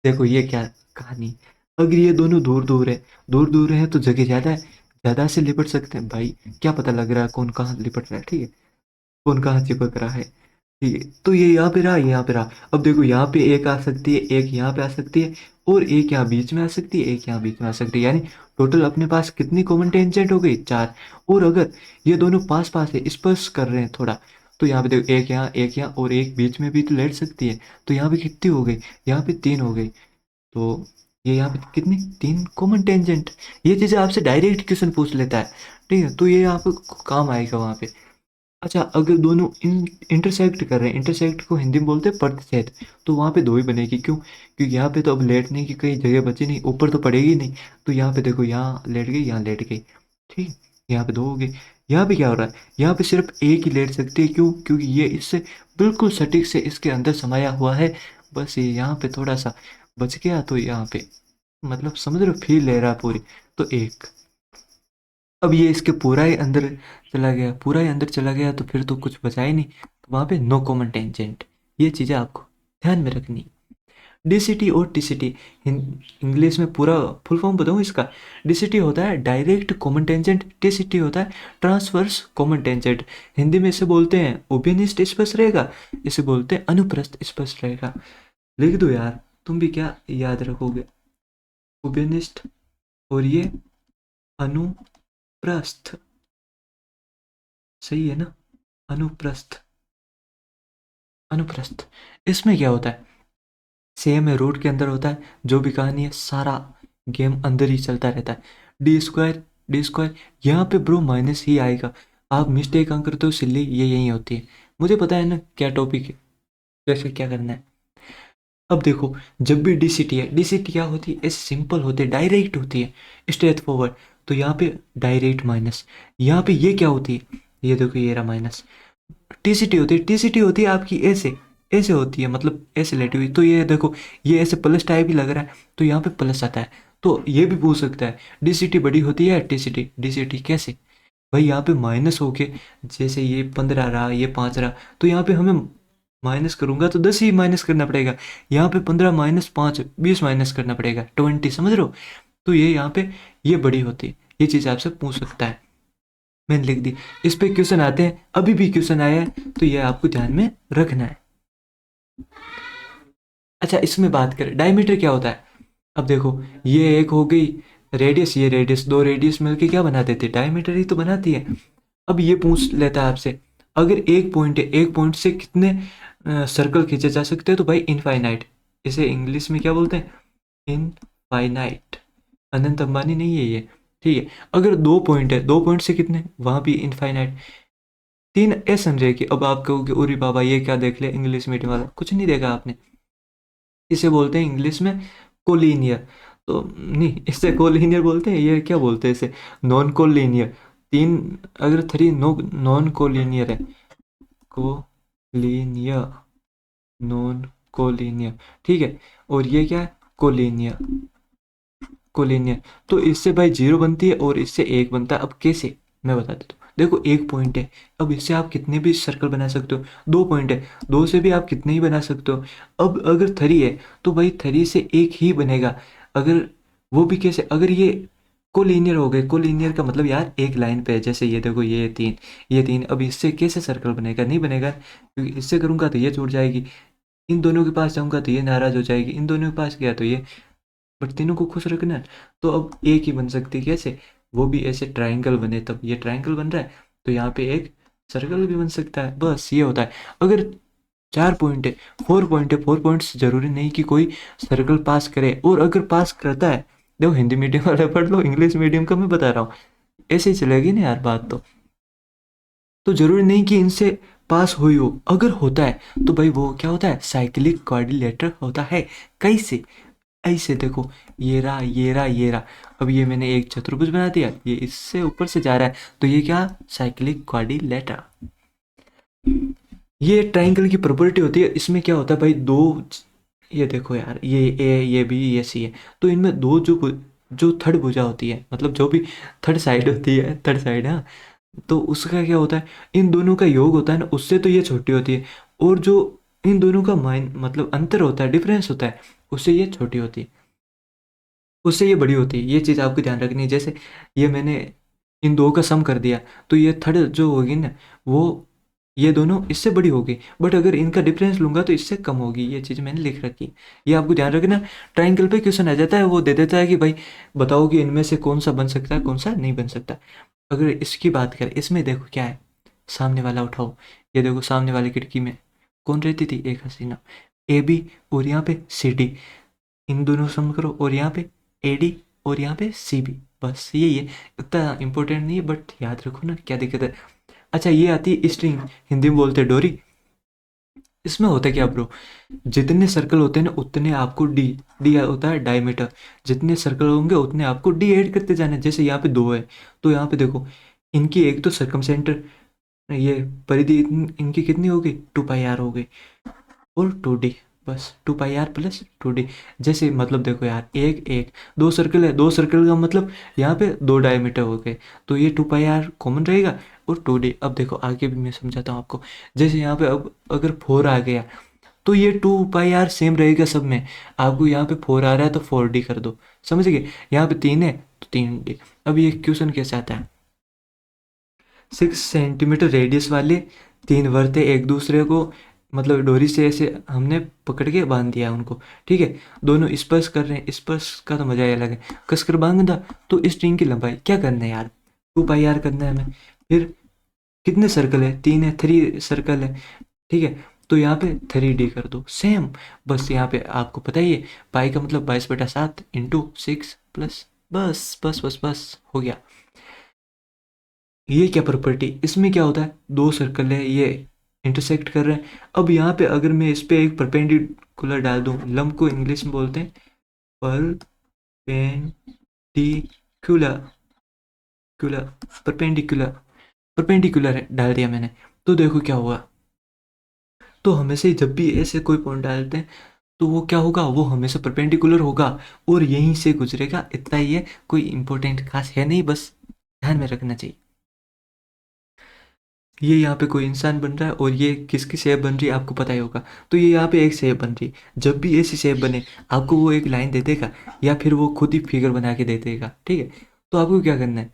Speaker 1: देखो ये क्या कहानी, अगर ये दोनों दूर दूर है, दूर दूर है तो जगह ज्यादा है, ज्यादा से लिपट सकते हैं भाई। क्या पता लग रहा है कौन कहाँ लिपट रहा है, ठीक है, कौन कहाँ चिपक रहा है। ठीक है, तो ये यहाँ पे रहा, ये यहाँ पे रहा। अब देखो यहाँ पे एक आ सकती है, एक यहाँ पे आ सकती है, और एक यहाँ बीच में आ सकती है, एक यहाँ बीच में आ सकती है, यानी टोटल अपने पास कितनी कॉमन टेंजेंट हो गई? 4। और अगर ये दोनों पास पास है, स्पर्श कर रहे हैं थोड़ा, तो यहाँ पे देखो एक यहाँ और एक बीच में भी तो लेट सकती है। तो यहाँ पे कितनी हो गई? यहाँ पे 3 हो गई। तो ये यहाँ पे कितनी? 3 कॉमन टेंजेंट। ये चीज़ें आपसे डायरेक्ट क्वेश्चन पूछ लेता है, ठीक है, तो ये आपको काम आएगा वहाँ पे। अच्छा, अगर दोनों इंटरसेक्ट कर रहे हैं, इंटरसेक्ट को हिंदी में बोलते हैं प्रतिच्छेद, तो वहाँ पे 2 ही बनेगी। क्यों? क्योंकि यहाँ पे तो अब लेटने की कहीं जगह बची नहीं, ऊपर तो पड़ेगी नहीं। तो यहाँ पे देखो, यहाँ लेट गई, यहाँ लेट गई, ठीक, यहाँ पे 2 हो गई। यहाँ पे क्या हो रहा है? यहाँ पे सिर्फ एक ही लेट सकती है। क्यों? क्योंकि ये इससे बिल्कुल सटीक से इसके अंदर समाया हुआ है। बस ये यहाँ पे थोड़ा सा बच गया, तो यहाँ पे मतलब समझ रहे हो, फील ले रहा है पूरी। तो एक, अब ये इसके पूरा ही अंदर चला गया, पूरा ही अंदर चला गया, तो फिर तो कुछ बचा ही नहीं, तो वहाँ पे नो कॉमन टेंजेंट। ये चीज़ें आपको ध्यान में रखनी। डीसीटी और टीसीटी, इंग्लिश में पूरा फुल फॉर्म बताऊँ इसका? डीसीटी होता है डायरेक्ट कॉमन टेंजेंट, टीसीटी होता है ट्रांसवर्स कॉमन टेंजेंट। हिंदी में इसे बोलते हैं उभयनिष्ठ स्पर्श रेखा, इसे बोलते हैं अनुप्रस्थ स्पर्श रेखा। लिख दो यार, तुम भी क्या याद रखोगे? उभयनिष्ठ और ये अनुप्रस्थ, सही है ना? अनुप्रस्थ, अनुप्रस्थ। इसमें क्या होता है? सेम है, रूट के अंदर होता है, जो भी कहानी है सारा गेम अंदर ही चलता रहता है। डी स्क्वायर, डी स्क्वायर, यहाँ पे ब्रो माइनस ही आएगा। आप मिस्टेक कहाँ करते हो सिल्ली, ये यही होती है। मुझे पता है ना क्या टॉपिक है, कैसे क्या करना है। अब देखो, जब भी डीसीटी है, डीसीटी क्या होती है? ऐसे सिंपल होती है, डायरेक्ट होती है, स्ट्रेट फॉरवर्ड। तो यहाँ पे डायरेक्ट माइनस, यहाँ पे ये क्या होती है? ये देखो, ये रहा माइनस। टीसीटी होती है, टीसीटी होती है आपकी ऐसे, ऐसे होती है, मतलब ऐसे लेटी हुई। तो ये देखो, ये ऐसे प्लस टाइप ही लग रहा है, तो यहाँ पे प्लस आता है। तो ये भी पूछ सकता है डीसीटी बड़ी होती है टीसीटी, डीसीटी कैसे? भाई यहाँ पे माइनस होके, जैसे ये 15 रहा, ये 5 रहा, तो यहाँ पे हमें माइनस करूंगा तो 10 ही माइनस करना पड़ेगा। यहाँ पे 15 माइनस 5 20 माइनस करना पड़ेगा, 20, समझ रहे हो? तो ये यहाँ पे ये बड़ी होती है। ये चीज़ आपसे पूछ सकता है, मैंने लिख दी। इस पे क्वेश्चन आते हैं, अभी भी क्वेश्चन आया है, तो ये आपको ध्यान में रखना है। अच्छा, इसमें बात करें डायमीटर क्या होता है। अब देखो, ये एक हो गई रेडियस, ये रेडियस, 2 रेडियस मिलके क्या बना देते? डायमीटर ही तो बनाती है। अब ये पूछ लेता है आपसे, अगर एक पॉइंट है, एक पॉइंट से कितने सर्कल खींचे जा सकते हैं? तो भाई इनफाइनाइट, इसे इंग्लिश में क्या बोलते हैं? इनफाइनाइट। अनंत अंबानी नहीं है ये, ठीक है। अगर 2 पॉइंट है, 2 पॉइंट से कितने? वहां भी इनफाइनाइट। 3 ऐसे समझे कि अब आप कहोगे अरे बाबा ये क्या देख ले, इंग्लिश मीडियम वाला कुछ नहीं देखा आपने। इसे बोलते हैं इंग्लिश में कोलिनियर। तो नहीं, इससे कोलिनियर बोलते हैं, ये क्या बोलते हैं इसे? Non collinear. 3, अगर 3 नॉन कोलिनियर है, कोलिनियर, नॉन कोलिनियर, ठीक है। और ये क्या है? Collinear, collinear. तो इससे भाई 0 बनती है और इससे 1 बनता है। अब कैसे, मैं बता देता हूँ। देखो, एक पॉइंट है, अब इससे आप कितने भी सर्कल बना सकते हो। 2 पॉइंट है, 2 से भी आप कितने ही बना सकते हो। अब अगर 3 है तो भाई 3 से एक ही बनेगा। अगर वो भी कैसे? अगर ये कोलिनियर हो गए, कोलिनियर का मतलब यार एक लाइन पे है, जैसे ये देखो, ये 3, ये 3। अब इससे कैसे सर्कल बनेगा? नहीं बनेगा, क्योंकि इससे करूंगा तो ये छूट जाएगी, इन दोनों के पास जाऊंगा तो ये नाराज हो जाएगी, इन दोनों के पास गया तो ये, बट तीनों को खुश रखना है। तो अब एक ही बन सकती है, कैसे? वो भी ऐसे ट्राइंगल बने, तब ये ट्राइंगल बन रहा है, तो यहाँ पे एक सर्कल भी बन सकता है। बस ये होता है। अगर 4 पॉइंट है, 4 पॉइंट है, 4 पॉइंट्स जरूरी नहीं कि कोई सर्कल पास करे, और अगर पास करता है, देखो हिंदी मीडियम वाले पढ़ लो, इंग्लिश मीडियम का मैं बता रहा हूँ, ऐसे ही चलेगी ना यार बात तो। तो जरूरी नहीं कि इनसे पास हुई हो, अगर होता है तो भाई वो क्या होता है, साइक्लिक क्वाड्रिलेटरल होता है। कैसे? ऐसे देखो, ये रहा ये रहा ये रहा, अब ये मैंने एक चतुर्भुज बना दिया, ये इससे ऊपर से जा रहा है, तो ये क्या, साइक्लिक क्वाड्रिलेटरल। ये ट्राइंगल की प्रॉपर्टी होती है। इसमें क्या होता है भाई, दो, ये देखो यार, ये ए, ये बी, ये सी है, तो इनमें दो जो थर्ड भुजा होती है, मतलब जो भी थर्ड साइड होती है, थर्ड साइड, हाँ, तो उसका क्या होता है, इन दोनों का योग होता है ना, उससे तो ये छोटी होती है, और जो इन दोनों का माइन मतलब अंतर होता है, डिफरेंस होता है, उससे ये छोटी होती है, उससे ये बड़ी होती है। ये चीज़ आपको ध्यान रखनी है। जैसे ये मैंने इन दो का सम कर दिया, तो ये थर्ड जो होगी ना, वो ये दोनों इससे बड़ी होगी, बट अगर इनका डिफरेंस लूंगा तो इससे कम होगी। ये चीज़ मैंने लिख रखी, ये आपको ध्यान रखना। ट्राइंगल पे क्वेश्चन आ जाता है, वो दे देता है कि भाई बताओ कि इनमें से कौन सा बन सकता है, कौन सा नहीं बन सकता। अगर इसकी बात करें, इसमें देखो क्या है, सामने वाला उठाओ, ये देखो सामने वाली खिड़की में कौन रहती थी, एक हसीना, ए बी, और यहाँ पे सी डी, इन दोनों सम करो, और यहाँ पे ए डी, और यहाँ पे सी बी, बस यही है। इतना इंपॉर्टेंट नहीं है, बट याद रखो ना, क्या दिक्कत है। अच्छा, ये आती है स्ट्रिंग, हिंदी में बोलते हैं डोरी। इसमें होता है क्या ब्रो, जितने सर्कल होते हैं ना उतने आपको डी, डी होता है डायमीटर, जितने सर्कल होंगे उतने आपको डी ऐड करते जाना है। जैसे यहाँ पे दो है, तो यहाँ पे देखो, इनकी एक तो सर्कम सेंटर, ये परिधि इनकी कितनी होगी, 2 पाई आर हो गई, और 2D, बस 2 पाई आर प्लस 2D। जैसे मतलब देखो यार, एक एक दो सर्कल है, दो सर्कल का मतलब यहाँ पे दो डायमीटर हो गए, तो ये 2 पाई आर कॉमन रहेगा, और 2D। अब देखो आगे भी मैं समझाता हूँ आपको। जैसे यहाँ पे अब अगर 4 आ गया, तो ये 2 पाई आर सेम रहेगा सब में। आपको यहाँ पे 4 आ रहा है तो 4D कर दो, समझ गए। यहाँ पे 3 है तो 3D। अब ये क्वेश्चन कैसे आता है, 6 सेंटीमीटर रेडियस वाले तीन वर्ते एक दूसरे को मतलब डोरी से ऐसे हमने पकड़ के बांध दिया उनको, ठीक है। दोनों स्पर्श कर रहे हैं, स्पर्श का तो मजा ही अलग है। कसकर बांधा, तो इस स्ट्रिंग की लंबाई क्या करना है यार, 2 पाई आर करना है हमें। फिर कितने सर्कल है, 3 है, 3 सर्कल है, ठीक है। तो यहाँ पे 3D कर दो सेम। बस यहाँ पे आपको पता ही है, पाई का मतलब 22/7 इंटू 6 प्लस, बस बस बस बस हो गया। ये क्या प्रॉपर्टी, इसमें क्या होता है, दो सर्कल है, ये इंटरसेक्ट कर रहे हैं। अब यहाँ पे अगर मैं इस पे एक परपेंडिकुलर डाल दूं, लंब को इंग्लिश में बोलते हैं परपेंडिकुलर, कुलर, परपेंडिकुलर, परपेंडिकुलर है डाल दिया मैंने, तो देखो क्या हुआ। तो हमेशा ही जब भी ऐसे कोई पॉइंट डालते हैं, तो वो क्या होगा, वो हमेशा परपेंडिकुलर होगा और यहीं से गुजरेगा। इतना ही है, कोई इंपॉर्टेंट खास है नहीं, बस ध्यान में रखना चाहिए। ये यहाँ पे कोई इंसान बन रहा है, और ये किसकी शेप बन रही है आपको पता ही होगा। तो ये यहाँ पे एक शेप बन रही है, जब भी ऐसी शेप बने आपको वो एक लाइन दे देगा, या फिर वो खुद ही फिगर बना के दे देगा, ठीक है। तो आपको क्या करना है,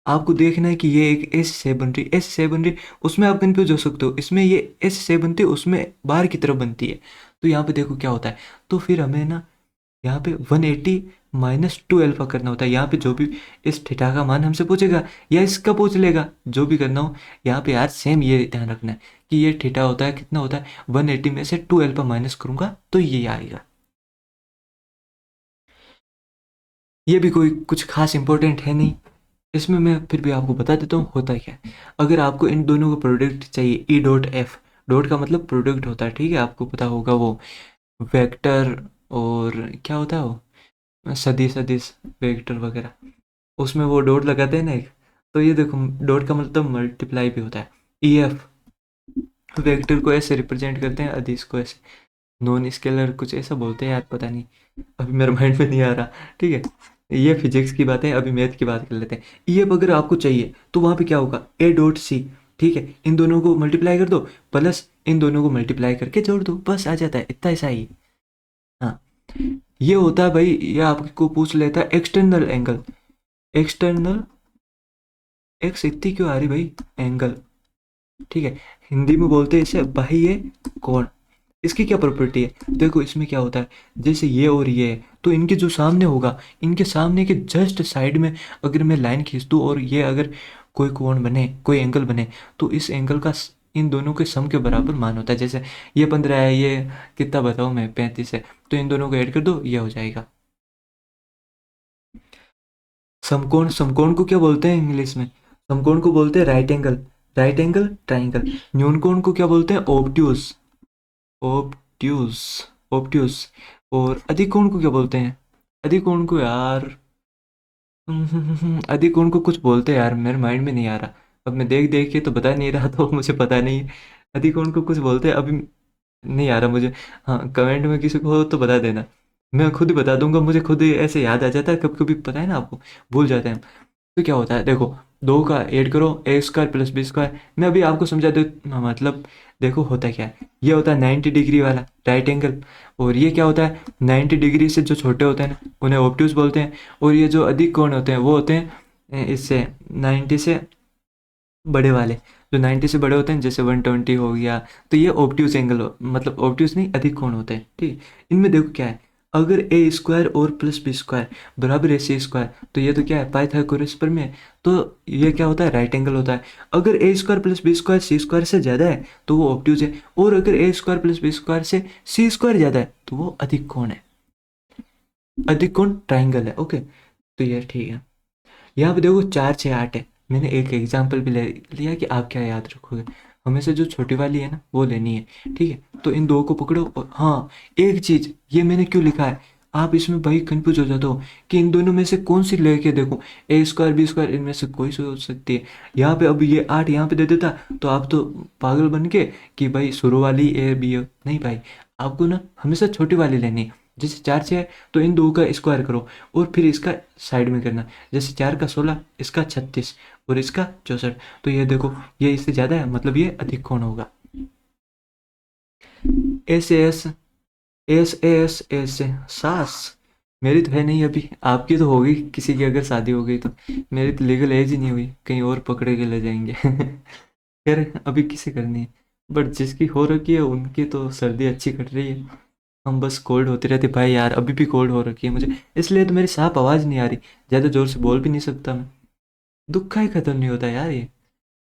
Speaker 1: आपको देखना है कि ये एक ऐसी शेप बन रही है, ऐसी शेप बन रही है, उसमें आप कन्फ्यूज हो सकते हो, इसमें ये ऐसी शेप बनती है, उसमें बाहर की तरफ बनती है। तो यहाँ पे देखो क्या होता है, तो फिर हमें ना यहाँ पे 180 माइनस 2 अल्फा करना होता है। यहाँ पे जो भी इस थीटा का मान हमसे पूछेगा, या इसका पूछ लेगा, जो भी करना हो, यहाँ पे यार सेम ये ध्यान रखना है कि ये थीटा होता है, कितना होता है, 180 में से 2 अल्फा माइनस करूंगा तो ये आएगा। ये भी कोई कुछ खास इंपॉर्टेंट है नहीं, इसमें मैं फिर भी आपको बता देता हूँ होता क्या है। अगर आपको इन दोनों का प्रोडक्ट चाहिए, ई डॉट एफ, डॉट का मतलब प्रोडक्ट होता है, ठीक है, आपको पता होगा वो वेक्टर, और क्या होता है वो सदिश सदिश, वेक्टर वगैरह, उसमें वो डॉट लगाते हैं ना एक। तो ये देखो, डॉट का मतलब मल्टीप्लाई भी होता है। ई एफ, वेक्टर को ऐसे रिप्रेजेंट करते हैं, अदिश को ऐसे, नॉन स्केलर कुछ ऐसा बोलते हैं यार, पता नहीं, अभी मेरे माइंड में नहीं आ रहा, ठीक है। ये फिजिक्स की बात है, अभी मैथ की बात कर लेते हैं। ई एफ अगर आपको चाहिए तो वहाँ पे क्या होगा, ए डॉट सी, ठीक है, इन दोनों को मल्टीप्लाई कर दो, प्लस इन दोनों को मल्टीप्लाई करके जोड़ दो, बस आ जाता है, इतना ऐसा ही। हाँ, ये होता है भाई, ये आपको पूछ लेता है एक्सटर्नल एंगल, एक्सटर्नल, एक्स इतनी क्यों आ रही भाई, एंगल, ठीक है। हिंदी में बोलते हैं इसे बाह्य कोण। इसकी क्या प्रॉपर्टी है, देखो इसमें क्या होता है, जैसे ये और ये है, तो इनके जो सामने होगा, इनके सामने के जस्ट साइड में अगर मैं लाइन खींच दूँ, और ये अगर कोई कोण बने, कोई एंगल बने, तो इस एंगल का इन दोनों के सम के बराबर मान होता है। जैसे ये 15 है, ये कितना बताऊँ मैं, 35 है, तो इन दोनों को ऐड कर दो, ये हो जाएगा समकोण। समकोण को क्या बोलते हैं इंग्लिश में, समकोण को बोलते हैं right angle. Right angle triangle. न्यून कोण को क्या बोलते हैं? Obtuse, obtuse, obtuse. और अधिक कोण को क्या बोलते हैं? अधिक कोण को यार अधिक कोण को कुछ बोलते हैं यार, मेरे माइंड में नहीं आ रहा। अब मैं देख देख के तो बता नहीं रहा, तो मुझे पता नहीं है। अधिक कोण को कुछ बोलते हैं, अभी नहीं आ रहा मुझे। हाँ, कमेंट में किसी को हो तो बता देना, मैं खुद ही बता दूंगा। मुझे खुद ही ऐसे याद आ जाता है कभी कभी, पता है ना आपको, भूल जाते हैं हम। तो क्या होता है देखो, दो का ऐड करो, ए स्क्वायर प्लस बी स्क्वायर। मैं अभी आपको समझा दूँ, मतलब देखो होता क्या है। ये होता है 90 डिग्री वाला राइट एंगल, और ये क्या होता है 90 डिग्री से जो छोटे होते हैं ना उन्हें ऑब्ट्यूज बोलते हैं, और ये जो अधिक कोण होते हैं वो होते हैं इससे 90 से बड़े वाले। जो 90 से बड़े होते हैं जैसे 120 हो गया, तो ये ऑब्ट्यूज एंगल मतलब ऑब्ट्यूज नहीं, अधिक कोण होते हैं। ठीक, इनमें देखो क्या है, अगर ए स्क्वायर और प्लस बी स्क्वायर बराबर है सी स्क्वायर, तो ये तो क्या है पाइथागोरस पर में, तो ये क्या होता है राइट एंगल होता है। अगर ए स्क्वायर प्लस बी स्क्वायर सी स्क्वायर से ज़्यादा है तो वो ऑब्ट्यूज है, और अगर ए स्क्वायर प्लस बी स्क्वायर से सी स्क्वायर ज़्यादा है तो वो अधिक कोण है, अधिक कोण ट्राइंगल है। ओके, तो ये ठीक है। यहाँ पे देखो 4 6 8 है। मैंने एक एग्जाम्पल भी ले लिया कि आप क्या याद रखोगे, हमेशा जो छोटी वाली है ना वो लेनी है। ठीक है, तो इन दो को पकड़ो। और हाँ, एक चीज ये मैंने क्यों लिखा है, आप इसमें भाई कंफ्यूज हो जाते हो कि इन दोनों में से कौन सी लेके देखो, ए स्क्वायर बी स्क्वायर, इनमें से कोई सी हो सकती है। यहाँ पे अभी ये 8 यहाँ पे दे देता तो आप तो पागल बन के कि भाई शुरू वाली ए बी है। नहीं भाई, आपको ना हमेशा छोटी वाली लेनी है। जैसे 4 6 है तो इन दो का स्क्वायर करो, और फिर इसका साइड में करना। जैसे 4 का 16, इसका 36 और इसका 64, तो ये देखो ये इससे ज़्यादा है, मतलब ये अधिक कोण होगा। S S S S S सास। मेरी तो है नहीं अभी, आपकी तो होगी, किसी की अगर शादी हो गई तो। मेरी तो लीगल एज ही नहीं हुई, कहीं और पकड़े के ले जाएंगे। खैर अभी किसे करनी है, बट जिसकी हो रखी है उनकी तो सर्दी अच्छी कट रही है। हम बस कोल्ड होती रहती भाई यार, अभी भी कोल्ड हो रखी है मुझे, इसलिए तो मेरी साफ आवाज़ नहीं आ रही, ज़्यादा ज़ोर से बोल भी नहीं सकता मैं। दुख का ही खत्म नहीं होता यार ये।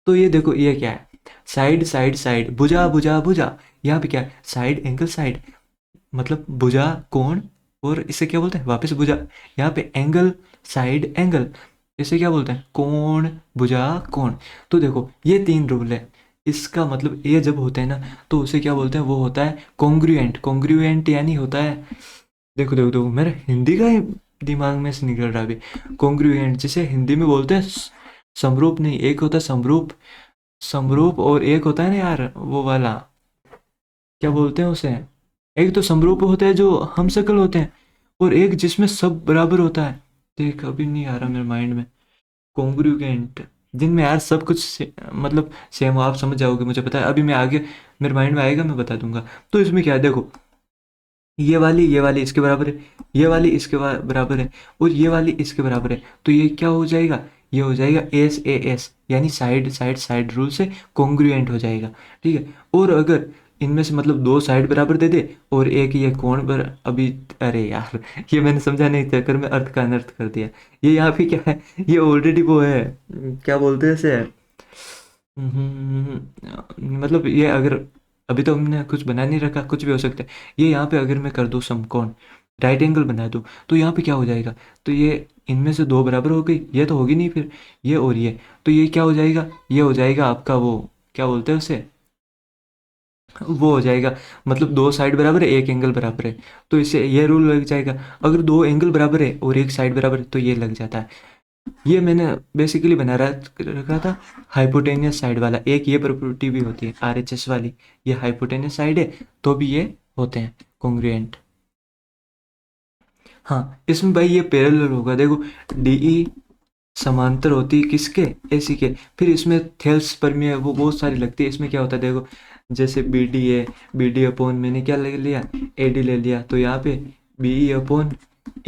Speaker 1: तो ये देखो ये क्या है, साइड साइड साइड, भुजा भुजा भुजा। यहाँ पे क्या है, साइड एंगल साइड, मतलब भुजा कोण, और इसे क्या बोलते हैं वापस भुजा। यहाँ पे एंगल साइड एंगल, इसे क्या बोलते हैं कोण भुजा कोण। तो देखो ये 3 रूल है। इसका मतलब ये जब होते हैं ना तो उसे क्या बोलते हैं, वो होता है कॉन्ग्रुएंट। कॉन्ग्रुएंट यानी होता है, देखो देखो देखो मेरा हिंदी का ही दिमाग में से निकल रहा अभी। कॉन्ग्रुएंट जिसे हिंदी में बोलते हैं समरूप, नहीं एक होता है समरूप, समरूप, और एक होता है ना यार वो वाला, क्या बोलते हैं उसे। एक तो समरूप होता है जो हम शक्ल होते हैं, और एक जिसमें सब बराबर होता है। देख अभी नहीं आ रहा मेरे माइंड में। कॉन्ग्रुएंट जिनमें यार सब कुछ मतलब सेम हो, आप समझ जाओगे मुझे पता है। अभी मैं आगे मेरे माइंड में आएगा मैं बता दूंगा। तो इसमें क्या है देखो, ये वाली इसके बराबर है, ये वाली इसके बराबर है, और ये वाली इसके बराबर है। तो ये क्या हो जाएगा, ये हो जाएगा एस ए एस, यानी साइड साइड साइड रूल से कॉन्ग्रुएंट हो जाएगा। ठीक है, और अगर इनमें से मतलब 2 साइड बराबर दे दे और एक ये कोण पर अभी, अरे यार ये मैंने समझा नहीं था, कर मैं अर्थ का अनर्थ कर दिया। ये यहाँ पे क्या है, ये ऑलरेडी वो है, क्या बोलते हैं इसे, मतलब ये अगर अभी तो हमने कुछ बना नहीं रखा, कुछ भी हो सकता है। ये यहाँ पे अगर मैं कर दूँ समकोण, राइट एंगल बना दूँ, तो यहाँ पे क्या हो जाएगा, तो ये इनमें से 2 बराबर हो गई, ये तो होगी नहीं फिर, ये और ये, तो ये क्या हो जाएगा, ये हो जाएगा आपका वो, क्या बोलते हैं उसे, वो हो जाएगा, मतलब 2 साइड बराबर है, एक एंगल बराबर है, तो इससे ये रूल लग जाएगा। अगर 2 एंगल बराबर है और एक साइड बराबर है तो ये लग जाता है। ये मैंने बेसिकली बना रखा था हाइपोटेनियस साइड वाला। एक ये प्रॉपर्टी भी होती है आरएचएस वाली, ये हाइपोटेनियस साइड है तो भी ये होते हैं कॉन्ग्रुएंट। हाँ, इसमें भाई ये पैरेलल होगा, देखो डीई समांतर होती है किसके, एसी के। फिर इसमें थेल्स परमीय वो बहुत सारी लगती है। इसमें क्या होता है देखो, जैसे बी डी है, बी डी अपॉन मैंने क्या ले लिया, ए डी ले लिया, तो यहाँ पे बी ई अपॉन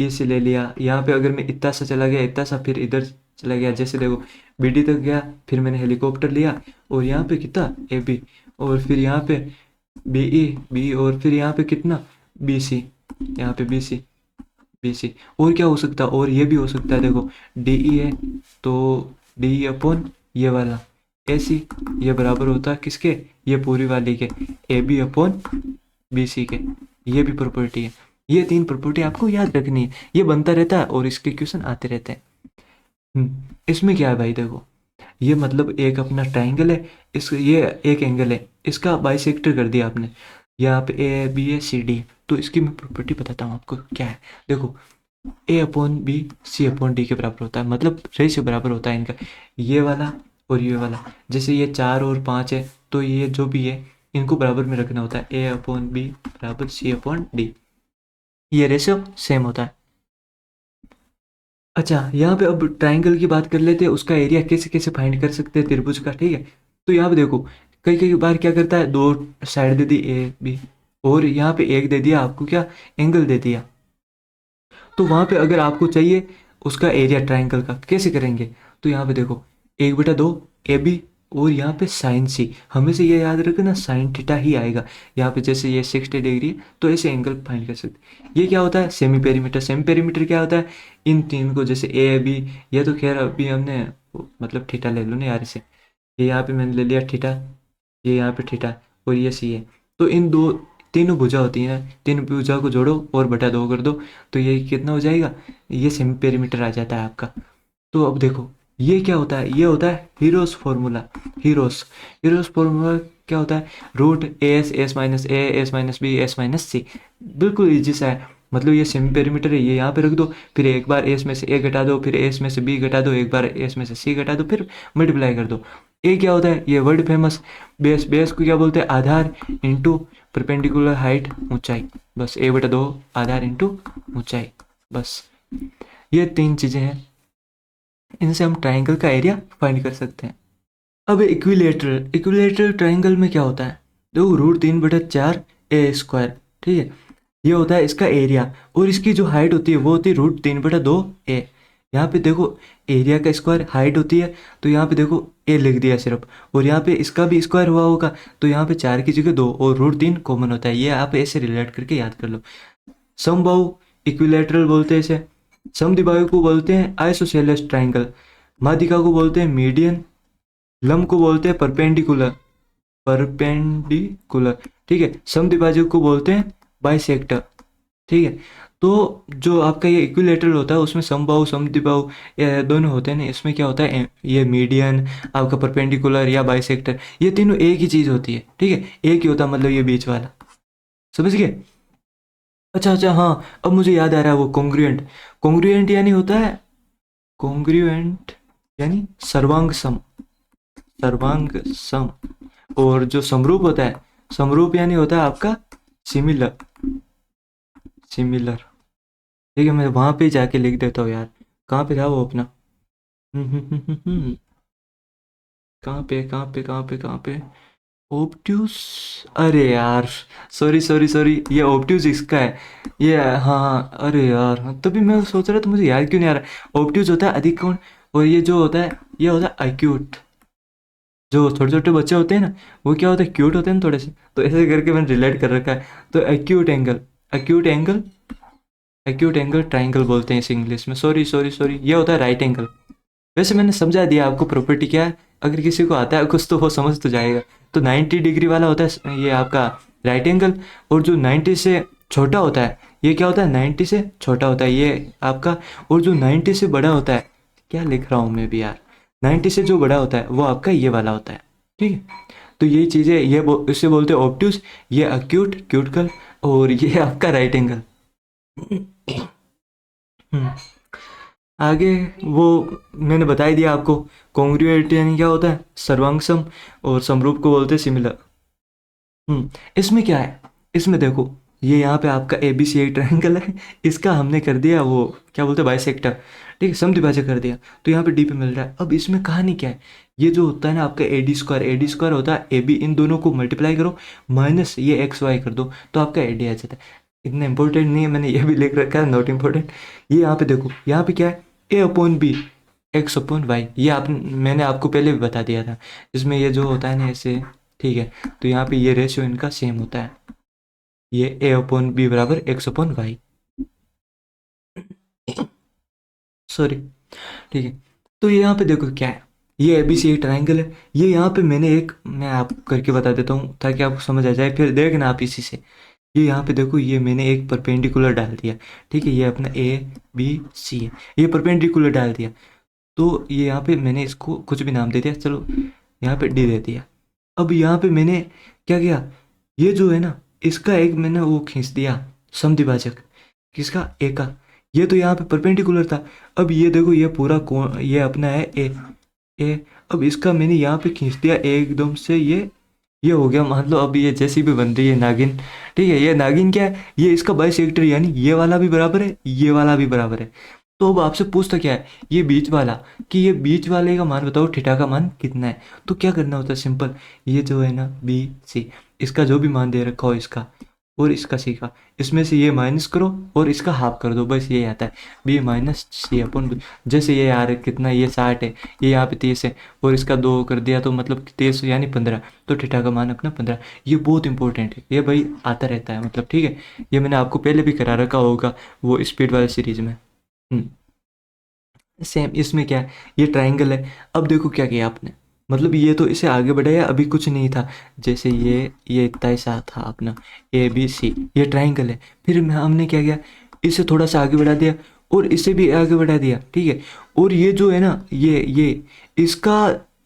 Speaker 1: ई से ले लिया। यहाँ पे अगर मैं इतना सा चला गया, इतना सा, फिर इधर चला गया, जैसे देखो बी डी तक गया, फिर मैंने हेलीकॉप्टर लिया, और यहाँ पे कितना ए बी, और फिर यहाँ पे बी ई बी, और फिर यहाँ पे कितना बी सी, यहाँ पे बी सी बी सी। और क्या हो सकता है, और ये भी हो सकता है देखो डी ई है तो डी ई अपॉन ये वाला ए सी, ये बराबर होता है किसके, ये पूरी वाली के A B upon B C के। ये भी प्रॉपर्टी है। ये 3 प्रॉपर्टी आपको याद रखनी है, ये बनता रहता है और इसके क्वेश्चन आते रहते हैं। इसमें क्या है भाई देखो, ये मतलब एक अपना ट्राइंगल है, इस ये एक एंगल है, इसका बाइसेक्टर कर दिया आपने। यहाँ पे ए बी है सी डी, तो इसकी मैं प्रॉपर्टी बताता हूँ आपको क्या है। देखो a upon B c upon d के बराबर होता है, मतलब रेशियो बराबर होता है इनका, ये वाला और ये वाला। जैसे ये 4 और 5 है, तो ये जो भी है इनको बराबर में रखना होता है, ए अपॉन बी बराबर सी अपॉन डी, ये रेशियो सेम होता है। अच्छा, यहाँ पे अब ट्राइंगल की बात कर लेते हैं, उसका एरिया कैसे कैसे फाइंड कर सकते हैं त्रिभुज का, ठीक है। तो यहाँ पे देखो कई कई बार क्या करता है, दो side they the A B, और यहाँ पे एक दे दिया आपको क्या, एंगल दे दिया। तो वहाँ पे अगर आपको चाहिए उसका एरिया ट्राइंगल का, कैसे करेंगे, तो यहाँ पे देखो 1/2 ए बी, और यहाँ पे साइन सी, हमेशा ये याद रखना साइन थीटा ही आएगा। यहाँ पे जैसे ये 60 डिग्री है, तो ऐसे एंगल फाइंड कर सकते। ये क्या होता है, सेमी पेरीमीटर। सेमी पेरीमीटर क्या होता है, इन तीन को जैसे ए बी, ये तो खैर अभी हमने मतलब थीटा ले लो ना यार इसे, ये यहाँ पे मैंने ले लिया थीटा, ये यहाँ पे थीटा, और ये सी है। तो इन दो तीनों भुजा होती है ना, तीनों भुजा को जोड़ो और बटा 2 कर दो, तो ये कितना हो जाएगा, ये सेमी पेरीमीटर आ जाता है आपका। तो अब देखो ये क्या होता है, ये होता है Heron's formula. Heron's Heron's formula क्या होता है, root s, s minus a, s minus b, s minus c. बिल्कुल ईजी सा है, मतलब ये सेमी पेरीमीटर है, ये यहाँ पे रख दो, फिर एक बार एस में से ए घटा दो, फिर एस में से बी घटा दो, एक बार एस में से सी घटा दो, फिर मल्टीप्लाई कर दो। ए क्या होता है, ये वर्ड फेमस बेस। बेस को क्या बोलते हैं, आधार इंटू परपेंडिकुलर हाइट ऊंचाई, बस A/2 आधार इंटू ऊंचाई, बस ये तीन चीजें हैं, इनसे हम ट्राइंगल का एरिया फाइंड कर सकते हैं। अब इक्विलेटरल, इक्विलेटरल ट्राइंगल में क्या होता है, देखो √3/4 ए स्क्वायर, ठीक है, ये होता है इसका एरिया, और इसकी जो हाइट होती है वो होती है √3/2 ए। यहाँ पे देखो एरिया का स्क्वायर हाइट होती है, तो यहाँ पे देखो ए लिख दिया सिर्फ, और यहाँ पे इसका भी स्क्वायर हुआ होगा, तो यहाँ पे 4 की जगह 2 और √3 कॉमन होता है, ये आप ऐसे रिलेट करके याद कर लो। समबाहु इक्विलेटरल बोलते हैं इसे, समद्विबाहु को बोलते हैं आइसोसेलेस ट्राइंगल, माध्यिका को बोलते हैं मीडियन, लंब को बोलते हैं परपेंडिकुलर, परपेंडिकुलर, ठीक है, समद्विभाजक को बोलते हैं बाइसेक्टर, ठीक है। तो जो आपका ये इक्विलेटरल होता है उसमें समबाहु समद्विबाहु ये दोनों होते हैं ना, इसमें क्या होता है, ये मीडियन आपका परपेंडिकुलर या बाइसेक्टर, ये तीनों एक ही चीज होती है, ठीक है, एक ही होता है, मतलब ये बीच वाला, समझ गए। अच्छा अच्छा, हाँ अब मुझे याद आ रहा है वो कॉन्ग्रुएंट। कॉन्ग्रुएंट यानी होता है, कॉन्ग्रुएंट यानी सर्वांग सम, सर्वांग सम। और जो समरूप होता है, समरूप यानी होता है आपका सिमिलर, सिमिलर, ठीक है। मैं वहां पे जाके लिख देता हूँ यार, कहाँ पे था वो अपना, कहाँ पे ऑब्ट्यूज, अरे यार, सॉरी सॉरी सॉरी, ये ऑब्ट्यूज इसका है, ये हाँ हाँ, अरे यार तभी मैं सोच रहा था मुझे याद क्यों नहीं आ रहा। ऑब्ट्यूज होता है अधिक कोण, और ये जो होता है ये होता है एक्यूट। जो छोटे छोटे बच्चे होते हैं ना, वो क्या होते हैं, क्यूट होते हैं ना थोड़े से, तो ऐसे करके मैंने रिलेट कर रखा है। तो acute angle, acute angle, acute angle triangle बोलते हैं इसे इंग्लिश में, सॉरी सॉरी सॉरी, ये होता है राइट एंगल। वैसे मैंने समझा दिया आपको प्रॉपर्टी क्या है, अगर किसी को आता है कुछ तो वो समझ तो जाएगा। तो 90 डिग्री वाला होता है ये आपका राइट एंगल, और जो 90 से छोटा होता है ये क्या होता है, 90 से छोटा होता है ये आपका, और जो 90 से बड़ा होता है, क्या लिख रहा हूँ मैं भी यार, 90 से जो बड़ा होता है वो आपका ये वाला होता है, ठीक है। तो यही चीज़ें ये इससे बोलते हैं ऑब्ट्यूज, ये अक्यूट क्यूटिकल, और ये आपका राइट एंगल। आगे वो मैंने बता ही दिया आपको, कॉन्ग्रुएंट यानी क्या होता है, सर्वांगसम, और समरूप को बोलते हैं सिमिलर। इसमें क्या है, इसमें देखो ये यहाँ पे आपका ए बी सी एक ट्रायंगल है, इसका हमने कर दिया वो क्या बोलते हैं बाइसेक्टर, ठीक है, समद्विभाजक कर दिया, तो यहाँ पे डी पे मिल रहा है। अब इसमें कहानी क्या है, ये जो होता है ना आपका ए डी स्क्वायर होता है, ए बी इन दोनों को मल्टीप्लाई करो माइनस ये एक्स वाई कर दो, तो आपका ए डी आ जाता है। इतना इंपॉर्टेंट नहीं है, मैंने ये भी लिख रखा है नॉट इम्पोर्टेंट। ये यहाँ पे देखो, यहाँ पे क्या है, a upon b x upon y, ये आप मैंने आपको पहले भी बता दिया था, इसमें ये जो होता है ना ऐसे, ठीक है। तो यहाँ पे ये रेशियो इनका सेम होता है, ये ए अपॉन बी बराबर एक्स अपॉन वाई, सॉरी, ठीक है। तो ये यहाँ पे देखो क्या है, ये ए बी सी ट्राइंगल है, ये यहाँ पे मैंने एक, मैं आप करके बता देता हूँ ताकि आपको समझ आ जाए, फिर देखना आप इसी से। ये यहाँ पे देखो, ये मैंने एक परपेंडिकुलर डाल दिया, ठीक है, ये अपना ए बी सी है, ये परपेंडिकुलर डाल दिया। तो ये यहाँ पे मैंने इसको कुछ भी नाम दे दिया, चलो यहाँ पे डी दे दिया। अब यहाँ पे मैंने क्या किया, ये जो है ना इसका एक मैंने वो खींच दिया समद्विभाजक, किसका, ए का। ये तो यहाँ पे परपेंडिकुलर था। अब ये देखो ये पूरा कोण ये अपना है ए, ए। अब इसका मैंने यहाँ पे खींच दिया एकदम से, ये हो गया, मान लो अब ये जैसी भी बन रही है नागिन, ठीक है। ये नागिन क्या है, ये इसका बाइसेक्टर, यानी ये वाला भी बराबर है, ये वाला भी बराबर है। तो अब आपसे पूछता क्या है, ये बीच वाला, कि ये बीच वाले का मान बताओ, थीटा का मान कितना है। तो क्या करना होता है, सिंपल, ये जो है ना बी सी, इसका जो भी मान दे रखा हो इसका और इसका सी का, इसमें से ये माइनस करो और इसका हाफ कर दो, बस ये आता है बी माइनस सी अपन बी। जैसे ये यार कितना, ये 60 है, ये यहाँ पे 30 है, और इसका 2 कर दिया तो मतलब 30 यानी 15, तो थीटा का मान अपना 15। ये बहुत इंपॉर्टेंट है, ये भाई आता रहता है मतलब, ठीक है। ये मैंने आपको पहले भी करा रखा होगा वो स्पीड वाली सीरीज में। सेम इसमें क्या है, ये ट्राइंगल है। अब देखो क्या किया आपने, मतलब ये तो इसे आगे बढ़ाया, अभी कुछ नहीं था। जैसे ये इतना ही सा था अपना ए बी सी, ये ट्राइंगल है। फिर हमने क्या किया, इसे थोड़ा सा आगे बढ़ा दिया और इसे भी आगे बढ़ा दिया, ठीक है। और ये जो है ना ये इसका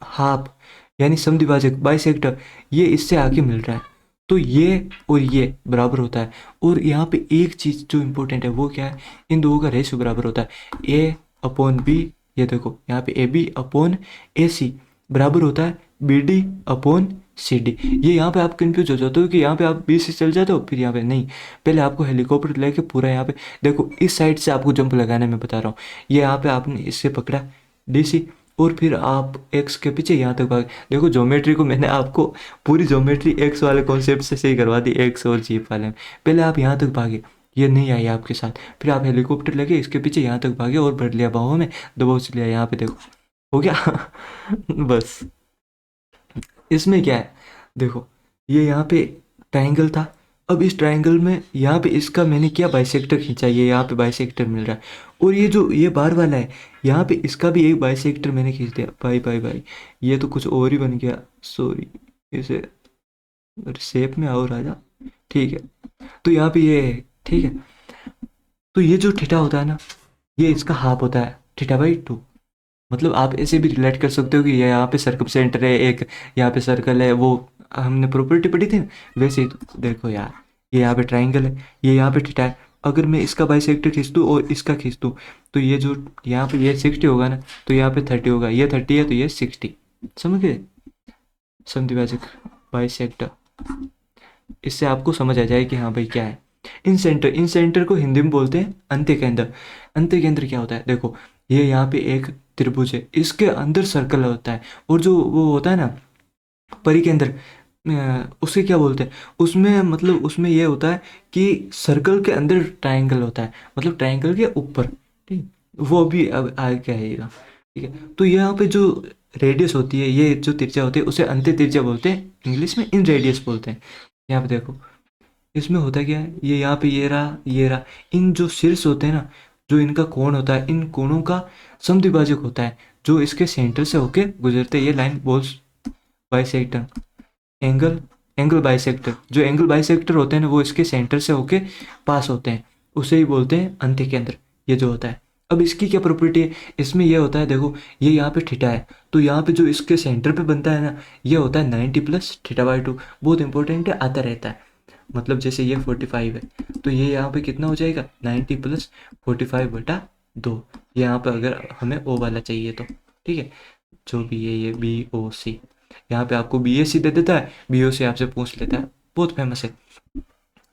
Speaker 1: हाफ यानी समद्विभाजक बाइसेक्टर, ये इससे आगे मिल रहा है, तो ये और ये बराबर होता है। और यहाँ पे एक चीज़ जो इम्पोर्टेंट है वो क्या है, इन दोनों का रेशियो बराबर होता है, ए अपॉन बी। ये देखो यहाँ पे ए बी अपॉन ए सी बराबर होता है B D upon C D. ये यहाँ पे आप कंफ्यूज हो जाते हो कि यहाँ पे आप बी से चल जाते हो, फिर यहाँ पे नहीं, पहले आपको हेलीकॉप्टर लेके पूरा यहाँ पे देखो, इस साइड से आपको जंप लगाने में बता रहा हूँ। ये यहाँ पे आपने इससे पकड़ा डी सी, और फिर आप एक्स के पीछे यहाँ तक भागे। देखो ज्योमेट्री को मैंने आपको पूरी ज्योमेट्री एक्स वाले कॉन्सेप्ट से सही करवा दी, एक्स और जीप वाले में। पहले आप यहाँ तक भागे, ये नहीं आई आपके साथ, फिर आप हेलीकॉप्टर लेके इसके पीछे यहाँ तक भागे और भर लिया बाहों में, दबोच लिया। यहाँ पे देखो हो गया बस। इसमें क्या है, देखो ये यहाँ पे ट्राइंगल था। अब इस ट्राइंगल में यहाँ पे इसका मैंने क्या बाइसेक्टर खींचा, ये यहाँ पे बाइसेक्टर मिल रहा है। और ये जो ये बार वाला है, यहाँ पे इसका भी एक बाइसेक्टर मैंने खींच दिया। भाई ये तो कुछ और ही बन गया, सॉरी, इसे शेप में आओ राजा, ठीक है। तो यहाँ पे ये, ठीक है, तो ये जो थीटा होता है ना, ये इसका हाफ होता है θ/2। मतलब आप ऐसे भी रिलेट कर सकते हो कि ये यहाँ पे सर्कम सेंटर है एक, यहाँ पे सर्कल है, वो हमने प्रॉपर्टी पढ़ी थी ना, वैसे ही। तो देखो यार, ये यहाँ पे ट्राइंगल है, ये यहाँ पे थीटा है। अगर मैं इसका बाइसेक्टर खींच दूँ और इसका खींच दूँ, तो ये जो यहाँ पे ये 60 होगा ना, तो यहाँ पे 30 होगा, ये 30 है तो ये 60। समझ गए, समद्विभाजक बाइसेक्टर, इससे आपको समझ आ जाए कि हाँ भाई क्या है। इन सेंटर को हिंदी में बोलते हैं अंत्य केंद्र। अंत्य केंद्र क्या होता है, देखो ये यहाँ पे एक त्रिभुज है, इसके अंदर सर्कल होता है, और जो वो होता है ना परिकेंद्र, उसे क्या बोलते हैं, उसमें मतलब उसमें ये होता है कि सर्कल के अंदर ट्राइंगल होता है, मतलब ट्राइंगल के ऊपर, ठीक, वो भी अब आगे आएगा, ठीक है। तो यहाँ पे जो रेडियस होती है, ये जो त्रिज्या होती है, उसे अंत्य त्रिज्या बोलते हैं, इंग्लिश में इन रेडियस बोलते हैं। यहाँ पे देखो इसमें होता क्या है, ये यहाँ पे ये रहा, इन जो शीर्ष होते हैं ना, जो इनका कोण होता है, इन कोणों का समद्विभाजक होता है, जो इसके सेंटर से होके गुजरते हैं। ये लाइन बोल्स बाइसेक्टर, एंगल एंगल बाइसेक्टर, जो एंगल बाइसेक्टर होते हैं ना, वो इसके सेंटर से होके पास होते हैं, उसे ही बोलते हैं अंत्य केंद्र, ये जो होता है। अब इसकी क्या प्रॉपर्टी है, इसमें यह होता है, देखो ये यहाँ पे थीटा है, तो यहाँ पे जो इसके सेंटर पे बनता है ना, ये होता है 90 प्लस θ/2। बहुत इंपॉर्टेंट है, आता रहता है। मतलब जैसे ये 45 है, तो ये यहाँ पे कितना हो जाएगा, 90 प्लस 45/2। यहाँ पे अगर हमें ओ वाला चाहिए तो, ठीक है, जो भी है ये बी ओ सी, यहाँ पे आपको बी ए सी दे देता है, बी ओ सी आपसे पूछ लेता है, बहुत फेमस है।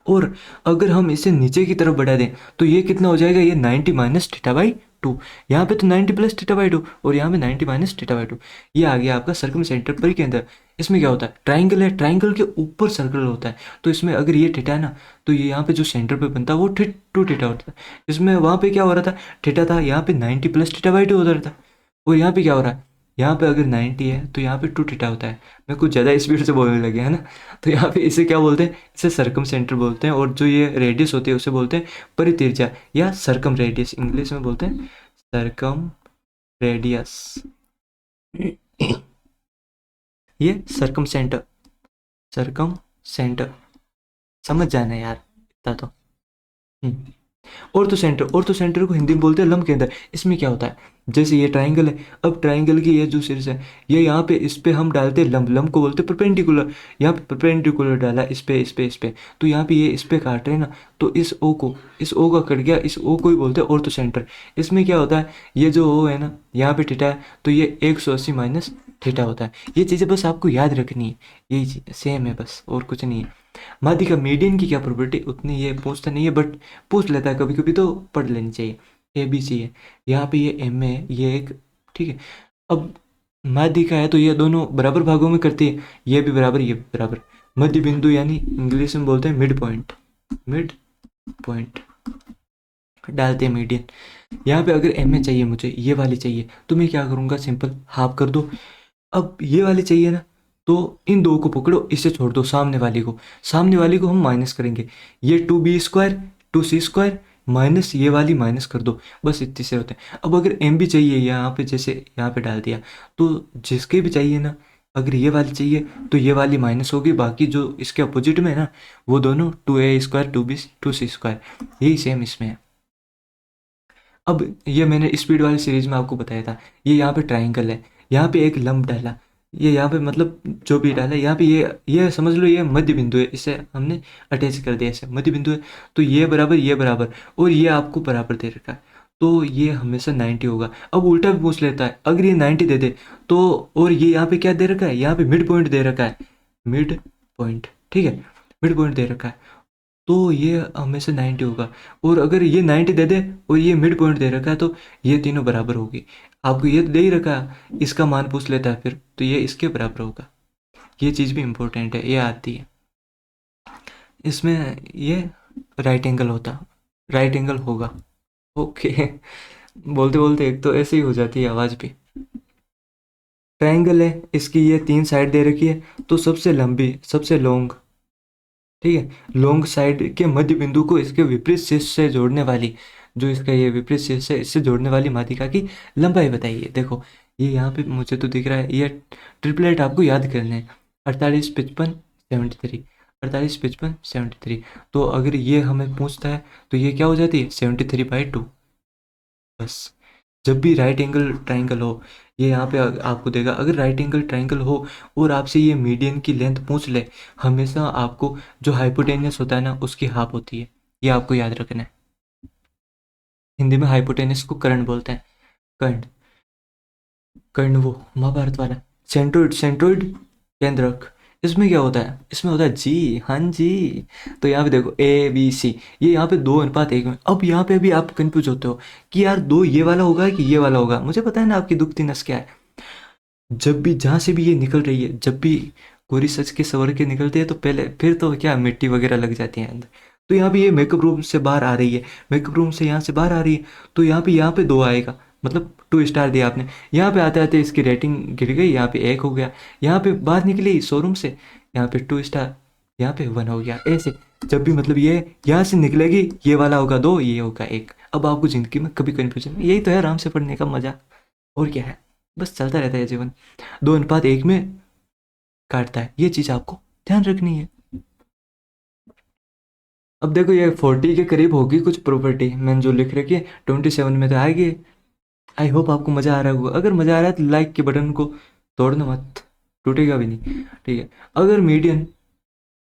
Speaker 1: और अगर हम इसे नीचे की तरफ बढ़ा दें, तो ये कितना हो जाएगा, ये 90 माइनस θ/2। यहाँ पे तो 90 प्लस θ/2 और यहाँ पे 90 माइनस θ/2। ये आ गया आपका सर्कम सेंटर पर के अंदर। इसमें क्या होता है, ट्राइंगल है, ट्राइंगल के ऊपर सर्कल होता है, तो इसमें अगर ये थीटा है ना, तो ये यहाँ पे जो सेंटर पे बनता है वो 2 थीटा होता है। इसमें वहाँ पे क्या हो रहा था, थीटा था, यहाँ पे 90 प्लस θ/2 हो रहा था। और यहाँ पे क्या हो रहा है, यहाँ पे अगर 90 है तो यहाँ पे 2 थीटा होता है। मैं कुछ ज़्यादा स्पीड से बोलने लगे है ना। तो यहाँ पे इसे क्या बोलते हैं, इसे सर्कम सेंटर बोलते हैं। और जो ये रेडियस होती है उसे बोलते हैं परितिर्ज्या या सर्कम रेडियस, इंग्लिश में बोलते हैं सर्कम रेडियस। ये सर्कम सेंटर समझ जाना यार, इतना तो। ऑर्थो सेंटर को हिंदी में बोलते हैं लंब केंद्र। इसमें क्या होता है, जैसे ये ट्राइंगल है, अब ट्राइंगल की ये जो शीर्ष है, ये यहाँ पे इस पे हम डालते हैं लंब, लंब को बोलते हैं परपेंडिकुलर। यहाँ पे परपेंडिकुलर डाला इस पे इस पे इस पे, तो यहाँ पे ये इस पे काट रहे हैं ना, तो इस ओ का कट गया, इस ओ को ही बोलते हैं ऑर्थो सेंटर। इसमें क्या होता है, ये जो ओ है ना, यहाँ पे थीटा है, तो ये 180 माइनस थीटा होता है। ये चीज़ें बस आपको याद रखनी है, यही सेम है बस, और कुछ नहीं है। माध्यिका मीडियन की क्या प्रॉपर्टी, उतनी ये पूछता नहीं है, बट पूछ लेता है कभी कभी, तो पढ़ लेनी चाहिए। ए बी सी है, यहाँ पे ये एम है, ये एक, ठीक है। अब माध्यिका है तो ये दोनों बराबर भागों में करती है, ये भी बराबर ये भी बराबर। मध्य बिंदु यानी इंग्लिश में बोलते हैं मिड पॉइंट, मिड पॉइंट डालते हैं मीडियन। यहाँ पे अगर एम ए चाहिए मुझे, ये वाली चाहिए, तो मैं क्या करूँगा, सिंपल हाफ कर दो। अब ये वाली चाहिए ना, तो इन दो को पकड़ो, इसे छोड़ दो, सामने वाली को हम माइनस करेंगे। ये 2b² 2c² माइनस ये वाली माइनस कर दो, बस इतने से होते हैं। अब अगर एम भी चाहिए, यहाँ पे जैसे यहाँ पे डाल दिया, तो जिसके भी चाहिए ना, अगर ये वाली चाहिए तो ये वाली माइनस होगी, बाकी जो इसके अपोजिट में है ना, वो दोनों 2a² 2c², यही सेम इसमें है। अब ये मैंने स्पीड वाली सीरीज में आपको बताया था, ये यहाँ पे ट्राइंगल है, यहाँ पे एक लंब डाला, ये यहाँ पे मतलब जो भी डाला, यहाँ पे ये समझ लो ये मध्य बिंदु है, इसे हमने अटैच कर दिया, ऐसे मध्य बिंदु है, तो ये बराबर और ये आपको बराबर दे रखा है, तो ये हमेशा 90 होगा। अब उल्टा भी पूछ लेता है, अगर ये 90 दे दे तो, और ये यहाँ पे क्या दे रखा है, यहाँ पे मिड पॉइंट दे रखा है, मिड पॉइंट, ठीक है, मिड पॉइंट दे रखा है, तो ये हमेशा 90 होगा। और अगर ये 90 दे दे और ये मिड पॉइंट दे रखा है, तो ये तीनों बराबर होगी। आपको ये तो दे ही रखा है, इसका मान पूछ लेता है फिर, तो ये इसके बराबर होगा। ये चीज़ भी इम्पोर्टेंट है, ये आती है इसमें, ये राइट एंगल होता, राइट एंगल होगा। ओके बोलते बोलते एक तो ऐसे ही हो जाती है आवाज़ भी। ट्राइंगल है, इसकी ये 3 साइड दे रखी है, तो सबसे लंबी, सबसे लॉन्ग, ठीक है, लॉन्ग साइड के मध्य बिंदु को इसके विपरीत शीर्ष से जोड़ने वाली, जो इसका ये विपरीत शीर्ष है, इससे जोड़ने वाली माध्यिका की लंबाई बताइए। देखो ये यहाँ पे मुझे तो दिख रहा है, ये ट्रिपलेट आपको याद करने हैं, 48 55 73, 48 55 73। तो अगर ये हमें पूछता है, तो ये क्या हो जाती है, 73/2। बस जब भी राइट एंगल ट्राइंगल हो, ये यहाँ पे आपको देगा, अगर राइट एंगल ट्राइंगल हो और आपसे ये मीडियन की लेंथ पूछ ले, हमेशा आपको जो हाइपोटेनियस होता है ना, उसकी हाफ होती है, ये आपको याद रखना है। हिंदी में हाइपोटेनियस को कर्ण बोलते हैं, कर्ण, कर्ण वो महाभारत वाला। सेंट्रोइड, सेंट्रोइड केंद्रक, इसमें क्या होता है, इसमें होता है जी, हाँ जी। तो यहाँ पे देखो ए बी सी, ये यहाँ पे 2:1 में। अब यहाँ पे भी आप कंफ्यूज होते हो कि यार दो ये वाला होगा कि ये वाला होगा। मुझे पता है ना आपकी दुखती नस क्या है, जब भी जहाँ से भी ये निकल रही है, जब भी गोरी सच के सवर के निकलते हैं, तो पहले फिर तो क्या मिट्टी वगैरह लग जाती है अंदर। तो यहाँ पे ये मेकअप रूम से बाहर आ रही है, मेकअप रूम से यहाँ से बाहर आ रही है, तो यहाँ पे 2 आएगा, मतलब 2 स्टार दिया आपने। यहाँ पे आते आते इसकी रेटिंग गिर गई, यहाँ पे 1 हो गया। यहाँ पे बाहर निकली शोरूम से, यहाँ पे 2 स्टार, यहाँ पे 1 हो गया। ऐसे जब भी मतलब ये यहाँ से निकलेगी, ये वाला होगा 2, ये होगा 1। अब आपको ज़िंदगी में कभी कन्फ्यूजन, यही तो है आराम से पढ़ने का मज़ा, और क्या है, बस चलता रहता है जीवन। 2:1 में काटता है, ये चीज़ आपको ध्यान रखनी है। अब देखो ये 40 के करीब होगी कुछ प्रॉपर्टी, मैंने जो लिख रखी है 27 में तो आएगी। आई होप आपको मज़ा आ रहा होगा। अगर मज़ा आ रहा है तो लाइक के बटन को तोड़ना मत, टूटेगा भी नहीं, ठीक है। अगर मीडियन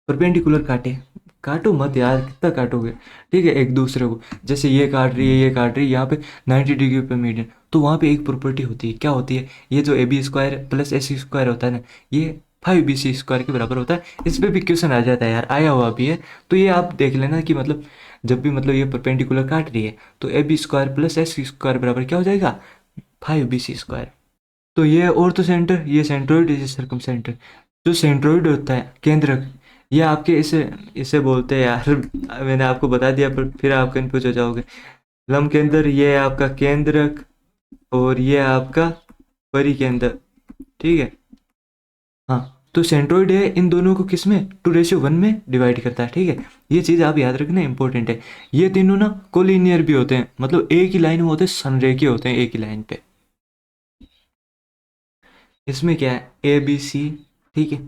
Speaker 1: परपेंडिकुलर काटे, काटो मत यार, कितना काटोगे, ठीक है, एक दूसरे को, जैसे ये काट रही है, ये काट रही है, यहाँ पे 90 डिग्री पे मीडियन, तो वहाँ पे एक प्रॉपर्टी होती है, क्या होती है, ये जो AB² प्लस AC² होता है ना, ये 5BC² के बराबर होता है। इस पर भी क्वेश्चन आ जाता है यार, आया हुआ भी है, तो ये आप देख लेना कि मतलब जब भी मतलब ये परपेंडिकुलर काट रही है, तो AB² प्लस AC² बराबर क्या हो जाएगा, 5BC²। तो ये ऑर्थो सेंटर, ये सेंट्रोइड, ये सर्कम सेंटर। जो सेंट्रोइड होता है केंद्रक, ये आपके इसे इसे बोलते हैं यार, मैंने आपको बता दिया पर फिर आप कंफ्यूज हो जाओगे। लंब केंद्र, ये है आपका केंद्रक, और ये है आपका परिकेंद्र, ठीक है। हाँ, तो सेंट्रोइड है, इन दोनों को किस में, 2:1 में डिवाइड करता है, ठीक है। ये चीज़ आप याद रखना, इंपॉर्टेंट है। ये तीनों ना कोलिनियर भी होते हैं, मतलब एक ही लाइन में होते हैं, संरेखीय होते हैं एक ही लाइन पे। इसमें क्या है, ABC, ठीक है।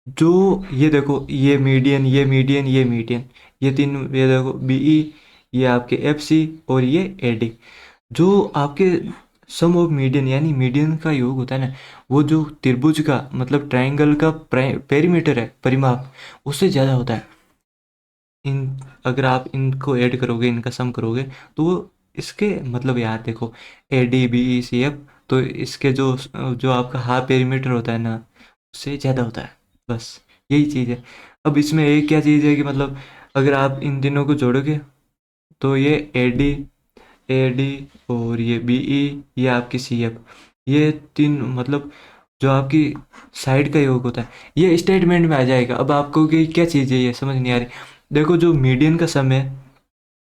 Speaker 1: जो ये देखो, ये मीडियन, ये मीडियन, ये मीडियन, ये तीन, ये देखो BE, ये आपके एफ सी और ये ए डी। जो आपके सम ऑफ मीडियन यानी मीडियन का योग होता है ना, वो जो त्रिभुज का मतलब ट्राइंगल का पेरीमीटर है, परिमाप, उससे ज़्यादा होता है। इन अगर आप इनको ऐड करोगे, इनका सम करोगे, तो वो इसके मतलब यार देखो, A D B E C F, तो इसके जो जो आपका हाफ पेरीमीटर होता है ना, उससे ज़्यादा होता है। बस यही चीज़ है। अब इसमें एक क्या चीज़ है कि मतलब अगर आप इन तीनों को जोड़ोगे तो ये ए डी और ये बी ई, ये आपकी सी एफ, ये तीन मतलब जो आपकी साइड का योग होता है, ये स्टेटमेंट में आ जाएगा। अब आपको कि क्या चीज़ है ये समझ नहीं आ रही। देखो जो मीडियन का सम है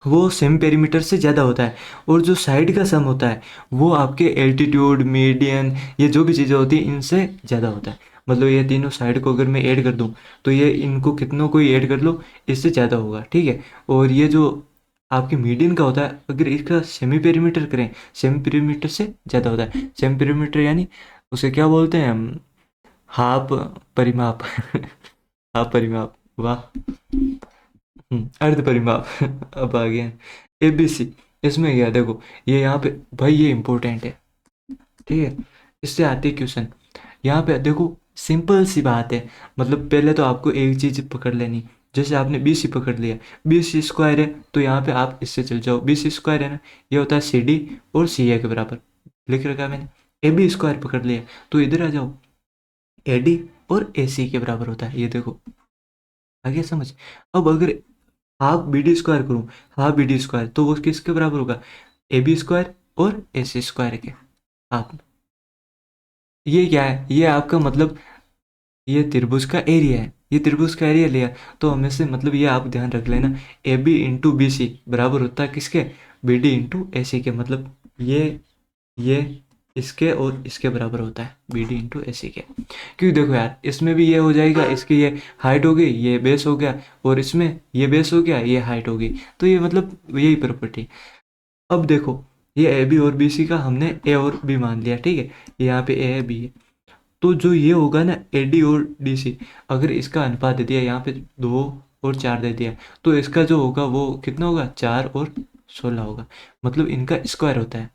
Speaker 1: वो सेम पेरीमीटर से ज़्यादा होता है, और जो साइड का सम होता है वो आपके एल्टीट्यूड, मीडियन, ये जो भी चीज़ें होती हैं इनसे ज़्यादा होता है। मतलब ये तीनों साइड को अगर मैं ऐड कर दूं तो ये इनको कितनों को ही ऐड कर लो, इससे ज़्यादा होगा, ठीक है। और ये जो आपके मीडियन का होता है, अगर इसका सेमी पेरीमीटर करें, सेमी पेरीमीटर से ज़्यादा होता है। सेमी पेरीमीटर यानी उसे क्या बोलते हैं हम, हाफ परिमाप हाफ परिमाप, वाह, अर्ध परिमाप अब आ गया ए बी सी। इसमें क्या देखो, ये यहाँ पे भाई ये इंपॉर्टेंट है, ठीक है। इससे आते क्वेश्चन, यहाँ पे देखो सिंपल सी बात है। मतलब पहले तो आपको एक चीज़ पकड़ लेनी, जैसे आपने बी सी पकड़ लिया, बी सी स्क्वायर है, तो यहाँ पे आप इससे चल जाओ, बी सी स्क्वायर है ना, ये होता है सी डी और सी ए के बराबर, लिख रखा है मैंने। ए बी स्क्वायर पकड़ लिया तो इधर आ जाओ, ए डी और ए सी के बराबर होता है, ये देखो आगे समझ। अब अगर हाफ बी डी स्क्वायर करूँ, हाफ बी डी स्क्वायर, तो वो किसके बराबर होगा, ए बी स्क्वायर और ए सी स्क्वायर के हाफ। ये क्या है, ये आपका मतलब ये त्रिभुज का एरिया है, ये त्रिभुज का एरिया लिया, तो हमें से मतलब ये आप ध्यान रख लेना, A B into B C बराबर होता है किसके, B D into A C के। मतलब ये इसके और इसके बराबर होता है, B D into A C के। क्योंकि देखो यार, इसमें भी ये हो जाएगा, इसकी ये हाइट हो गई, ये बेस हो गया, और इसमें ये बेस हो गया, ये हाइट हो गई, तो ये मतलब यही प्रॉपर्टी। अब देखो, ये ए बी और बी सी का हमने ए और बी मान लिया, ठीक है, यहाँ पे ए है, बी है। तो जो ये होगा ना ए डी और डी सी, अगर इसका अनुपात दे दिया यहाँ पे 2 और 4 दे दिया, तो इसका जो होगा वो कितना होगा, 4 और 16 होगा। मतलब इनका स्क्वायर होता है,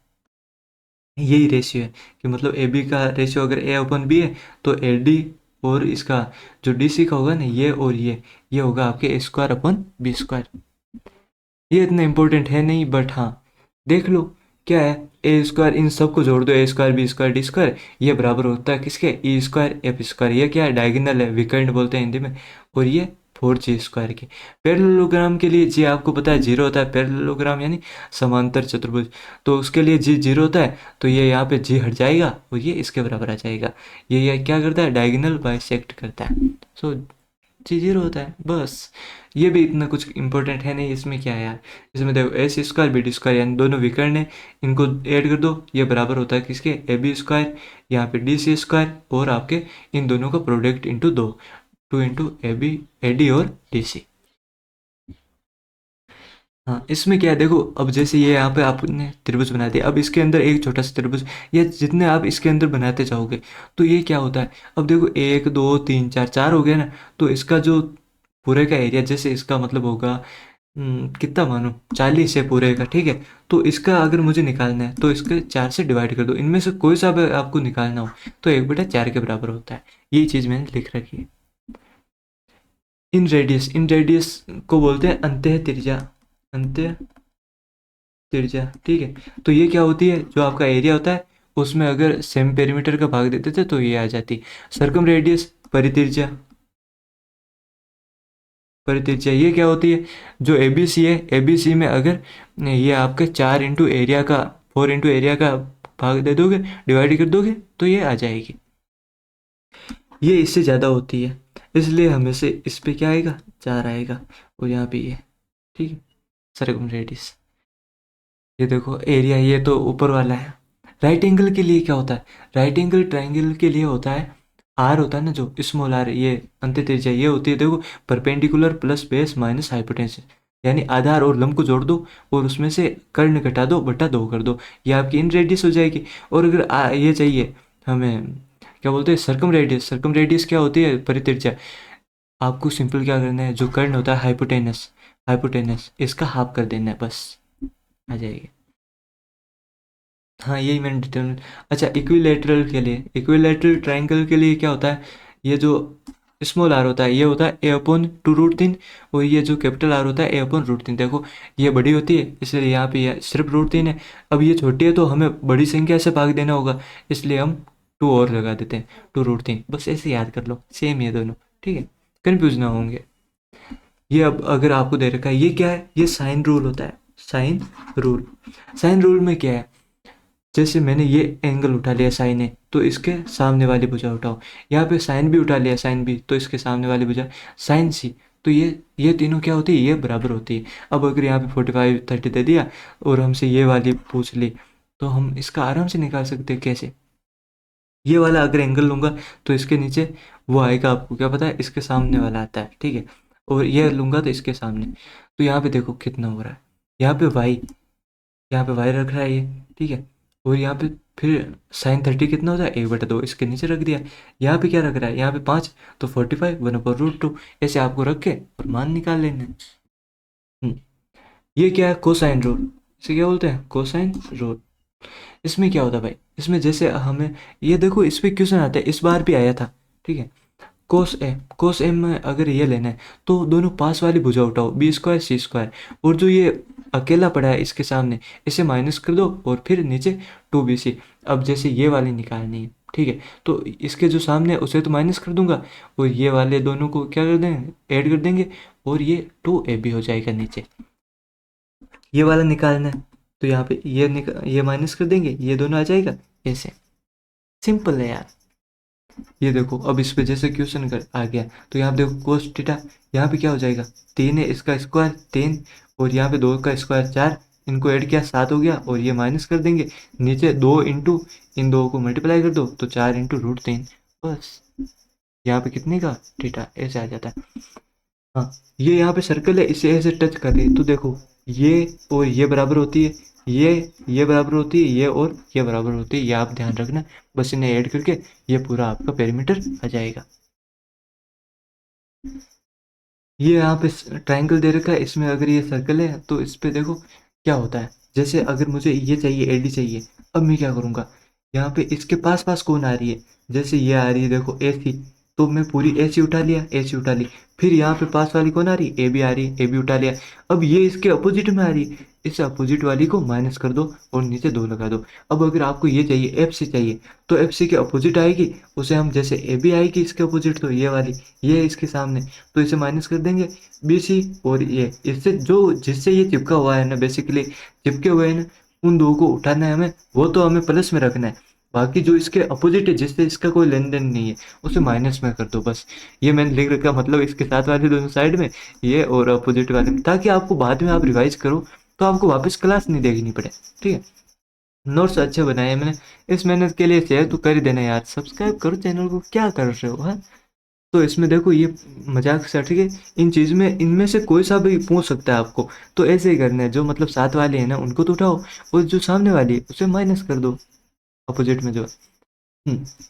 Speaker 1: यही रेशियो है कि मतलब ए बी का रेशियो अगर ए अपन बी है, तो ए डी और इसका जो डी सी का होगा ना, ये और ये होगा आपके ए स्क्वायर अपन बी स्क्वायर। ये इतना इंपॉर्टेंट है नहीं, बट हाँ देख लो क्या है, ए स्क्वायर, इन सब को जोड़ दो, a square b square d square, ये बराबर होता है किसके, ई स्क्वायर एफ स्क्वायर। ये क्या है, डायगोनल है, विकर्ण बोलते हैं हिंदी में। और ये 4 जी स्क्वायर की। पैरेललोग्राम के लिए जी आपको पता है 0 होता है, पैरेललोग्राम यानी समांतर चतुर्भुज, तो उसके लिए जी 0 होता है, तो ये यहाँ पे जी हट जाएगा और ये इसके बराबर आ जाएगा। ये क्या करता है, डायगोनल बाइसेक्ट करता है, सो जी 0 होता है बस। ये भी इतना कुछ इंपॉर्टेंट है नहीं। इसमें क्या है यार, इसमें देखो ए सी स्क्वायर बी डी स्क्वायर यानी दोनों विकर्ण है, इनको ऐड कर दो, ये बराबर होता है किसके, ए बी स्क्वायर, यहाँ पे डी सी स्क्वायर, और आपके इन दोनों का product into 2 into A D और डी सी। हाँ इसमें क्या है देखो, अब जैसे ये यहाँ पे आपने त्रिभुज बना दिया, अब इसके अंदर एक छोटा सा त्रिभुज, ये जितने आप इसके अंदर बनाते जाओगे तो ये क्या होता है, अब देखो 1 2 3 4 हो गया ना, तो इसका जो पूरे का एरिया, जैसे इसका मतलब होगा कितना मानो 40 है पूरे का, ठीक है। तो इसका अगर मुझे निकालना है तो इसके 4 से डिवाइड कर दो, इनमें से कोई सा भी आपको निकालना हो तो 1/4 के बराबर होता है। यही चीज़ मैंने लिख रखी है। इन रेडियस को बोलते हैं अंतः त्रिज्या, अंतः त्रिज्या, ठीक है। तो ये क्या होती है, जो आपका एरिया होता है उसमें अगर सेम पेरीमीटर का भाग देते थे तो ये आ जाती। सर्कम रेडियस परित्रिज्या, परित्रिज्या ये क्या होती है, जो ए बी सी है, ए बी सी में अगर ये आपके 4 इंटू एरिया का, 4 इंटू एरिया का भाग दे दोगे, डिवाइड कर दोगे, तो ये आ जाएगी। ये इससे ज़्यादा होती है, इसलिए हमें से इस पे क्या आएगा, 4 आएगा, और यहाँ पे ये, ठीक है, सर्कम रेडियस। ये देखो एरिया, ये तो ऊपर वाला है। राइट एंगल के लिए क्या होता है, राइट एंगल ट्राइंगल के लिए होता है आर, होता है ना जो स्मॉल आर, ये अंतःत्रिज्या ये होती है देखो, perpendicular plus base minus hypotenuse, यानी आधार और लंब को जोड़ दो और उसमें से कर्ण घटा दो, बटा 2 कर दो, ये आपकी इन रेडियस हो जाएगी। और अगर ये चाहिए हमें, क्या बोलते हैं, सर्कम रेडियस। सर्कम रेडियस क्या होती है, परित्रिज्या। आपको सिंपल क्या करना है, जो कर्ण होता है हाइपोटेनस, हाइपोटेनस, इसका हाफ कर देना है बस, आ जाएगी। हाँ यही मैंने डिटर्मिनेंट। अच्छा इक्विलेटरल के लिए, इक्विलेटरल ट्रायंगल के लिए क्या होता है, ये जो स्मॉल आर होता है ये होता है a/√3, और ये जो कैपिटल आर होता है a/√3। देखो ये बड़ी होती है इसलिए यहाँ पे ये सिर्फ √3 है, अब ये छोटी है तो हमें बड़ी संख्या से भाग देना होगा, इसलिए हम 2 और लगा देते हैं, 2√3। बस ऐसे याद कर लो, सेम ये दोनों, ठीक है, कन्फ्यूज ना होंगे। ये अब अगर आपको दे रखा है, ये क्या है, ये साइन रूल होता है, साइन रूल। साइन रूल में क्या है, जैसे मैंने ये एंगल उठा लिया साइन है, तो इसके सामने वाली भुजा उठाओ, यहाँ पे साइन भी उठा लिया साइन भी, तो इसके सामने वाली भुजा साइन सी, तो ये तीनों क्या होती है, ये बराबर होती है। अब अगर यहाँ पे 45 30 दे दिया और हमसे ये वाली पूछ ली, तो हम इसका आराम से निकाल सकते हैं। कैसे, ये वाला अगर एंगल लूंगा तो इसके नीचे वो आएगा, आपको क्या पता है, इसके सामने वाला आता है, ठीक है, और ये लूंगा तो इसके सामने, तो यहाँ पे देखो कितना हो रहा है, यहाँ पे वाई, यहाँ पे वाई रख रहा है ये, ठीक है, और यहाँ पे फिर साइन 30 कितना होता है, 1/2, इसके नीचे रख दिया। यहाँ पे क्या रख रहा है, यहाँ पे 5, तो 45 1/√2, ऐसे आपको रख के और मान निकाल लेना है। ये क्या है, कोसाइन रूल, इसे क्या बोलते हैं, कोसाइन रूल। इसमें क्या होता है भाई, इसमें जैसे हमें ये देखो, इस पे क्वेश्चन आता है, इस बार भी आया था, ठीक है, कोस एम में अगर ये लेना है तो दोनों पास वाली भुजा उठाओ, b² c², और जो ये अकेला पड़ा है इसके सामने, इसे माइनस कर दो और फिर नीचे 2bc। अब जैसे ये वाली निकालनी है, ठीक है, तो इसके जो सामने है उसे तो माइनस कर दूंगा, और ये वाले दोनों को क्या कर देंगे, ऐड कर देंगे, और ये 2ab हो जाएगा नीचे। ये वाला निकालना है तो यहाँ पे ये माइनस कर देंगे, ये दोनों आ जाएगा, ऐसे सिंपल है यार। ये देखो अब इस पे जैसे क्वेश्चन कर आ गया, तो यहाँ पे देखो कोस थीटा, यहाँ पे क्या हो जाएगा, 3 है इसका स्क्वायर 3, और यहाँ पे 2 का स्क्वायर 4, इनको ऐड किया 7 हो गया, और ये माइनस कर देंगे, नीचे 2 इंटू इन दो को मल्टीप्लाई कर दो, तो 4 इंटू √3, बस यहाँ पे कितने का थीटा, ऐसे आ जाता है। हाँ ये यहाँ पे सर्कल है, इसे ऐसे टच कर रही है, तो देखो ये और ये बराबर होती है, ये बराबर होती है, ये और ये बराबर होती है, ये आप ध्यान रखना, बस इन्हें ऐड करके ये पूरा आपका पेरीमीटर आ जाएगा। ये यहाँ पे ट्रायंगल दे रखा है, इसमें अगर ये सर्कल है तो इस पे देखो क्या होता है, जैसे अगर मुझे ये चाहिए, एडी चाहिए, अब मैं क्या करूँगा, यहाँ पे इसके पास पास कौन आ रही है, जैसे ये आ रही है देखो ए सी, तो मैं पूरी ए सी उठा लिया, ए सी उठा ली, फिर यहाँ पे पास वाली कौन आ रही है, ए बी आ रही है, ए बी उठा लिया, अब ये इसके अपोजिट में आ रही है, इस अपोजिट वाली को माइनस कर दो और नीचे 2 लगा दो। अब अगर आपको ये चाहिए एफ सी चाहिए, तो एफ सी के अपोजिट आएगी, उसे हम जैसे ए बी आएगी इसके अपोजिट, तो ये वाली ये है इसके सामने, तो इसे माइनस कर देंगे बी सी, और ये इससे जो जिससे ये चिपका हुआ है ना, बेसिकली चिपके हुए हैं ना, उन दो को उठाना है हमें, वो तो हमें प्लस में रखना है, बाकी जो इसके अपोजिट है जिससे इसका कोई लेन देन नहीं है उसे माइनस में कर दो, बस ये मैंने लिख रखा, मतलब इसके साथ वाले दोनों साइड में ये और अपोजिट वाले में, ताकि आपको बाद में आप रिवाइज करो तो आपको वापस क्लास नहीं देखनी पड़े, ठीक है। नोट्स अच्छे बनाए हैं मैंने, इस मेहनत के लिए शेयर तो कर ही देना यार, सब्सक्राइब करो चैनल को, क्या कर रहे हो, हाँ। तो इसमें देखो ये मजाक से, ठीक है, इन चीज़ में इनमें से कोई सा भी पूछ सकता है आपको, तो ऐसे ही करना है, जो मतलब साथ वाले हैं ना उनको तो उठाओ, और जो सामने वाली है उसे माइनस कर दो, अपोजिट में जो है।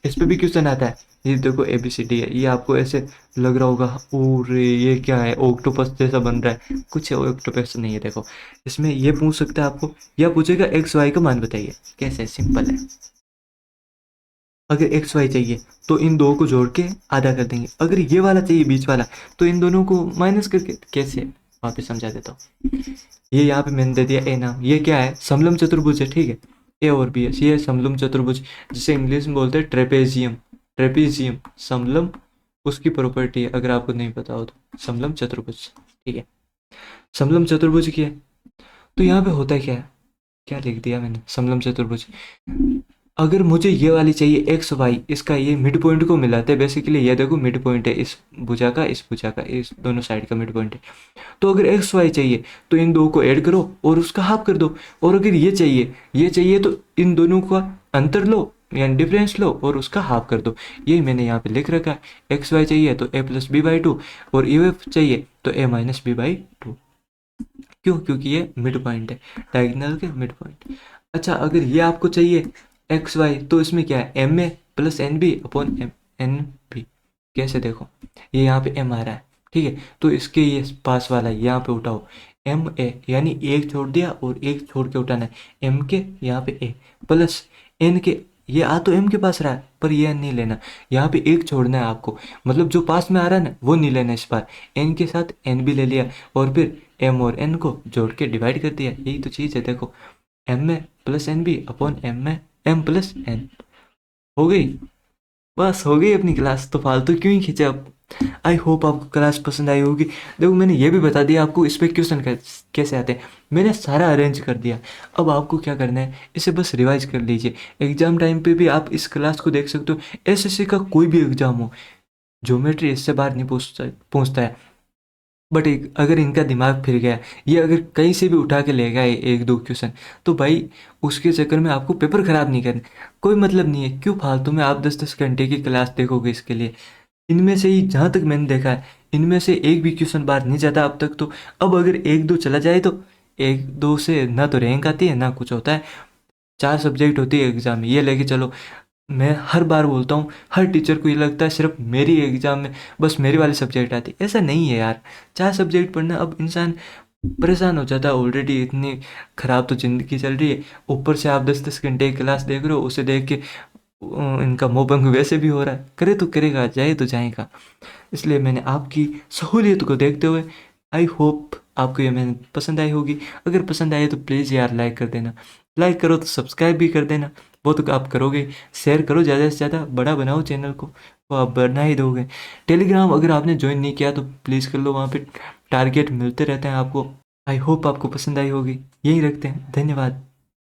Speaker 1: इस पे भी क्वेश्चन आता है, ये देखो ए बी सी डी है, ये आपको ऐसे लग रहा होगा, और ये क्या है, ऑक्टोपस जैसा बन रहा है, कुछ ऑक्टोपस नहीं है, देखो इसमें ये पूछ सकता है आपको, या पूछेगा एक्स वाई का मान बताइए, कैसे, सिंपल है। अगर एक्स वाई चाहिए तो इन दो को जोड़ के आधा कर देंगे, अगर ये वाला चाहिए बीच वाला तो इन दोनों को माइनस करके, कैसे, वापस समझा देता हूँ। ये यहाँ पे मैंने दे दिया ए नाम, ये क्या है, समलम चतुर्भुज है, ठीक है, ए और बी है, सी है समलम चतुर्भुज, जिसे इंग्लिश में बोलते हैं ट्रेपेजियम, ट्रेपेजियम समलम, उसकी प्रॉपर्टी है, अगर आपको नहीं पता हो तो, समलम चतुर्भुज, ठीक है, समलम चतुर्भुज की है। तो यहाँ पे होता है क्या है, क्या लिख दिया मैंने, समलम चतुर्भुज, अगर मुझे ये वाली चाहिए एक्स वाई, इसका ये मिड पॉइंट को मिलाते हैं, बेसिकली ये देखो मिड पॉइंट है, इस भुजा का इस भुजा का, इस दोनों साइड का मिड पॉइंट है, तो अगर एक्स वाई चाहिए तो इन दो को ऐड करो और उसका हाफ कर दो, और अगर ये चाहिए तो इन दोनों का अंतर लो, यानी डिफरेंस लो और उसका हाफ कर दो, यही मैंने यहाँ पे लिख रखा है। एक्स वाई चाहिए तो a+b/2, और यू एफ चाहिए तो a-b/2, क्यों, क्योंकि ये मिड पॉइंट है, डायगोनल के मिड पॉइंट। अच्छा अगर ये आपको चाहिए एक्स वाई, तो इसमें क्या है, MA + NB/MNB, कैसे देखो, ये यहाँ पे M आ रहा है, ठीक है, तो इसके ये पास वाला यहाँ पे उठाओ एम ए, यानी एक छोड़ दिया और एक छोड़ के उठाना है, एम के यहाँ पे ए प्लस एन के, ये आ तो एम के पास रहा है पर ये नहीं लेना, यहाँ पे एक छोड़ना है आपको, मतलब जो पास में आ रहा है ना वो नहीं लेना इस बार, एन के साथ एन भी ले लिया और फिर एम और एन को जोड़ के डिवाइड कर दिया, यही तो चीज़ है। देखो एम में plus N B upon M में एम प्लस एन, हो गई, बस हो गई अपनी क्लास, तो फालतू क्यों ही खींचे अब। आई होप आपको क्लास पसंद आई होगी। देखो मैंने ये भी बता दिया आपको इस पर क्वेश्चन कैसे आते हैं, मैंने सारा अरेंज कर दिया। अब आपको क्या करना है, इसे बस रिवाइज कर लीजिए, एग्जाम टाइम पे भी आप इस क्लास को देख सकते हो, एसएससी का कोई भी एग्जाम हो, ज्योमेट्री इससे बाहर नहीं पूछता है। बट अगर इनका दिमाग फिर गया, ये अगर कहीं से भी उठा के ले गए एक दो क्वेश्चन, तो भाई उसके चक्कर में आपको पेपर खराब नहीं करना, कोई मतलब नहीं है, क्यों फालतू में आप 10-10 घंटे की क्लास देखोगे इसके लिए। इनमें से ही जहाँ तक मैंने देखा है, इनमें से एक भी क्वेश्चन बाहर नहीं जाता अब तक तो। अब अगर एक दो चला जाए तो एक दो से ना तो रैंक आती है ना कुछ होता है। 4 सब्जेक्ट होती है एग्जाम में, ये लेके चलो। मैं हर बार बोलता हूँ, हर टीचर को ये लगता है सिर्फ मेरी एग्जाम में बस मेरी वाली सब्जेक्ट आती है, ऐसा नहीं है यार। 4 सब्जेक्ट पढ़ना, अब इंसान परेशान हो जाता है, ऑलरेडी इतनी खराब तो ज़िंदगी चल रही है, ऊपर से आप 10-10 घंटे की क्लास देख रहे हो, उसे देख के इनका मोह भंग वैसे भी हो रहा है, करे तो करेगा, जाए तो जाएगा। इसलिए मैंने आपकी सहूलियत को देखते हुए, आई होप आपको ये मैंने पसंद आई होगी। अगर पसंद आए तो प्लीज़ यार लाइक कर देना, लाइक करो तो सब्सक्राइब भी कर देना, वो तो आप करोगे। शेयर करो ज़्यादा से ज़्यादा, बड़ा बनाओ चैनल को, वो आप बना ही दोगे। टेलीग्राम अगर आपने ज्वाइन नहीं किया तो प्लीज़ कर लो, वहाँ पे टारगेट मिलते रहते हैं आपको। आई होप आपको पसंद आई होगी। यही रखते हैं, धन्यवाद।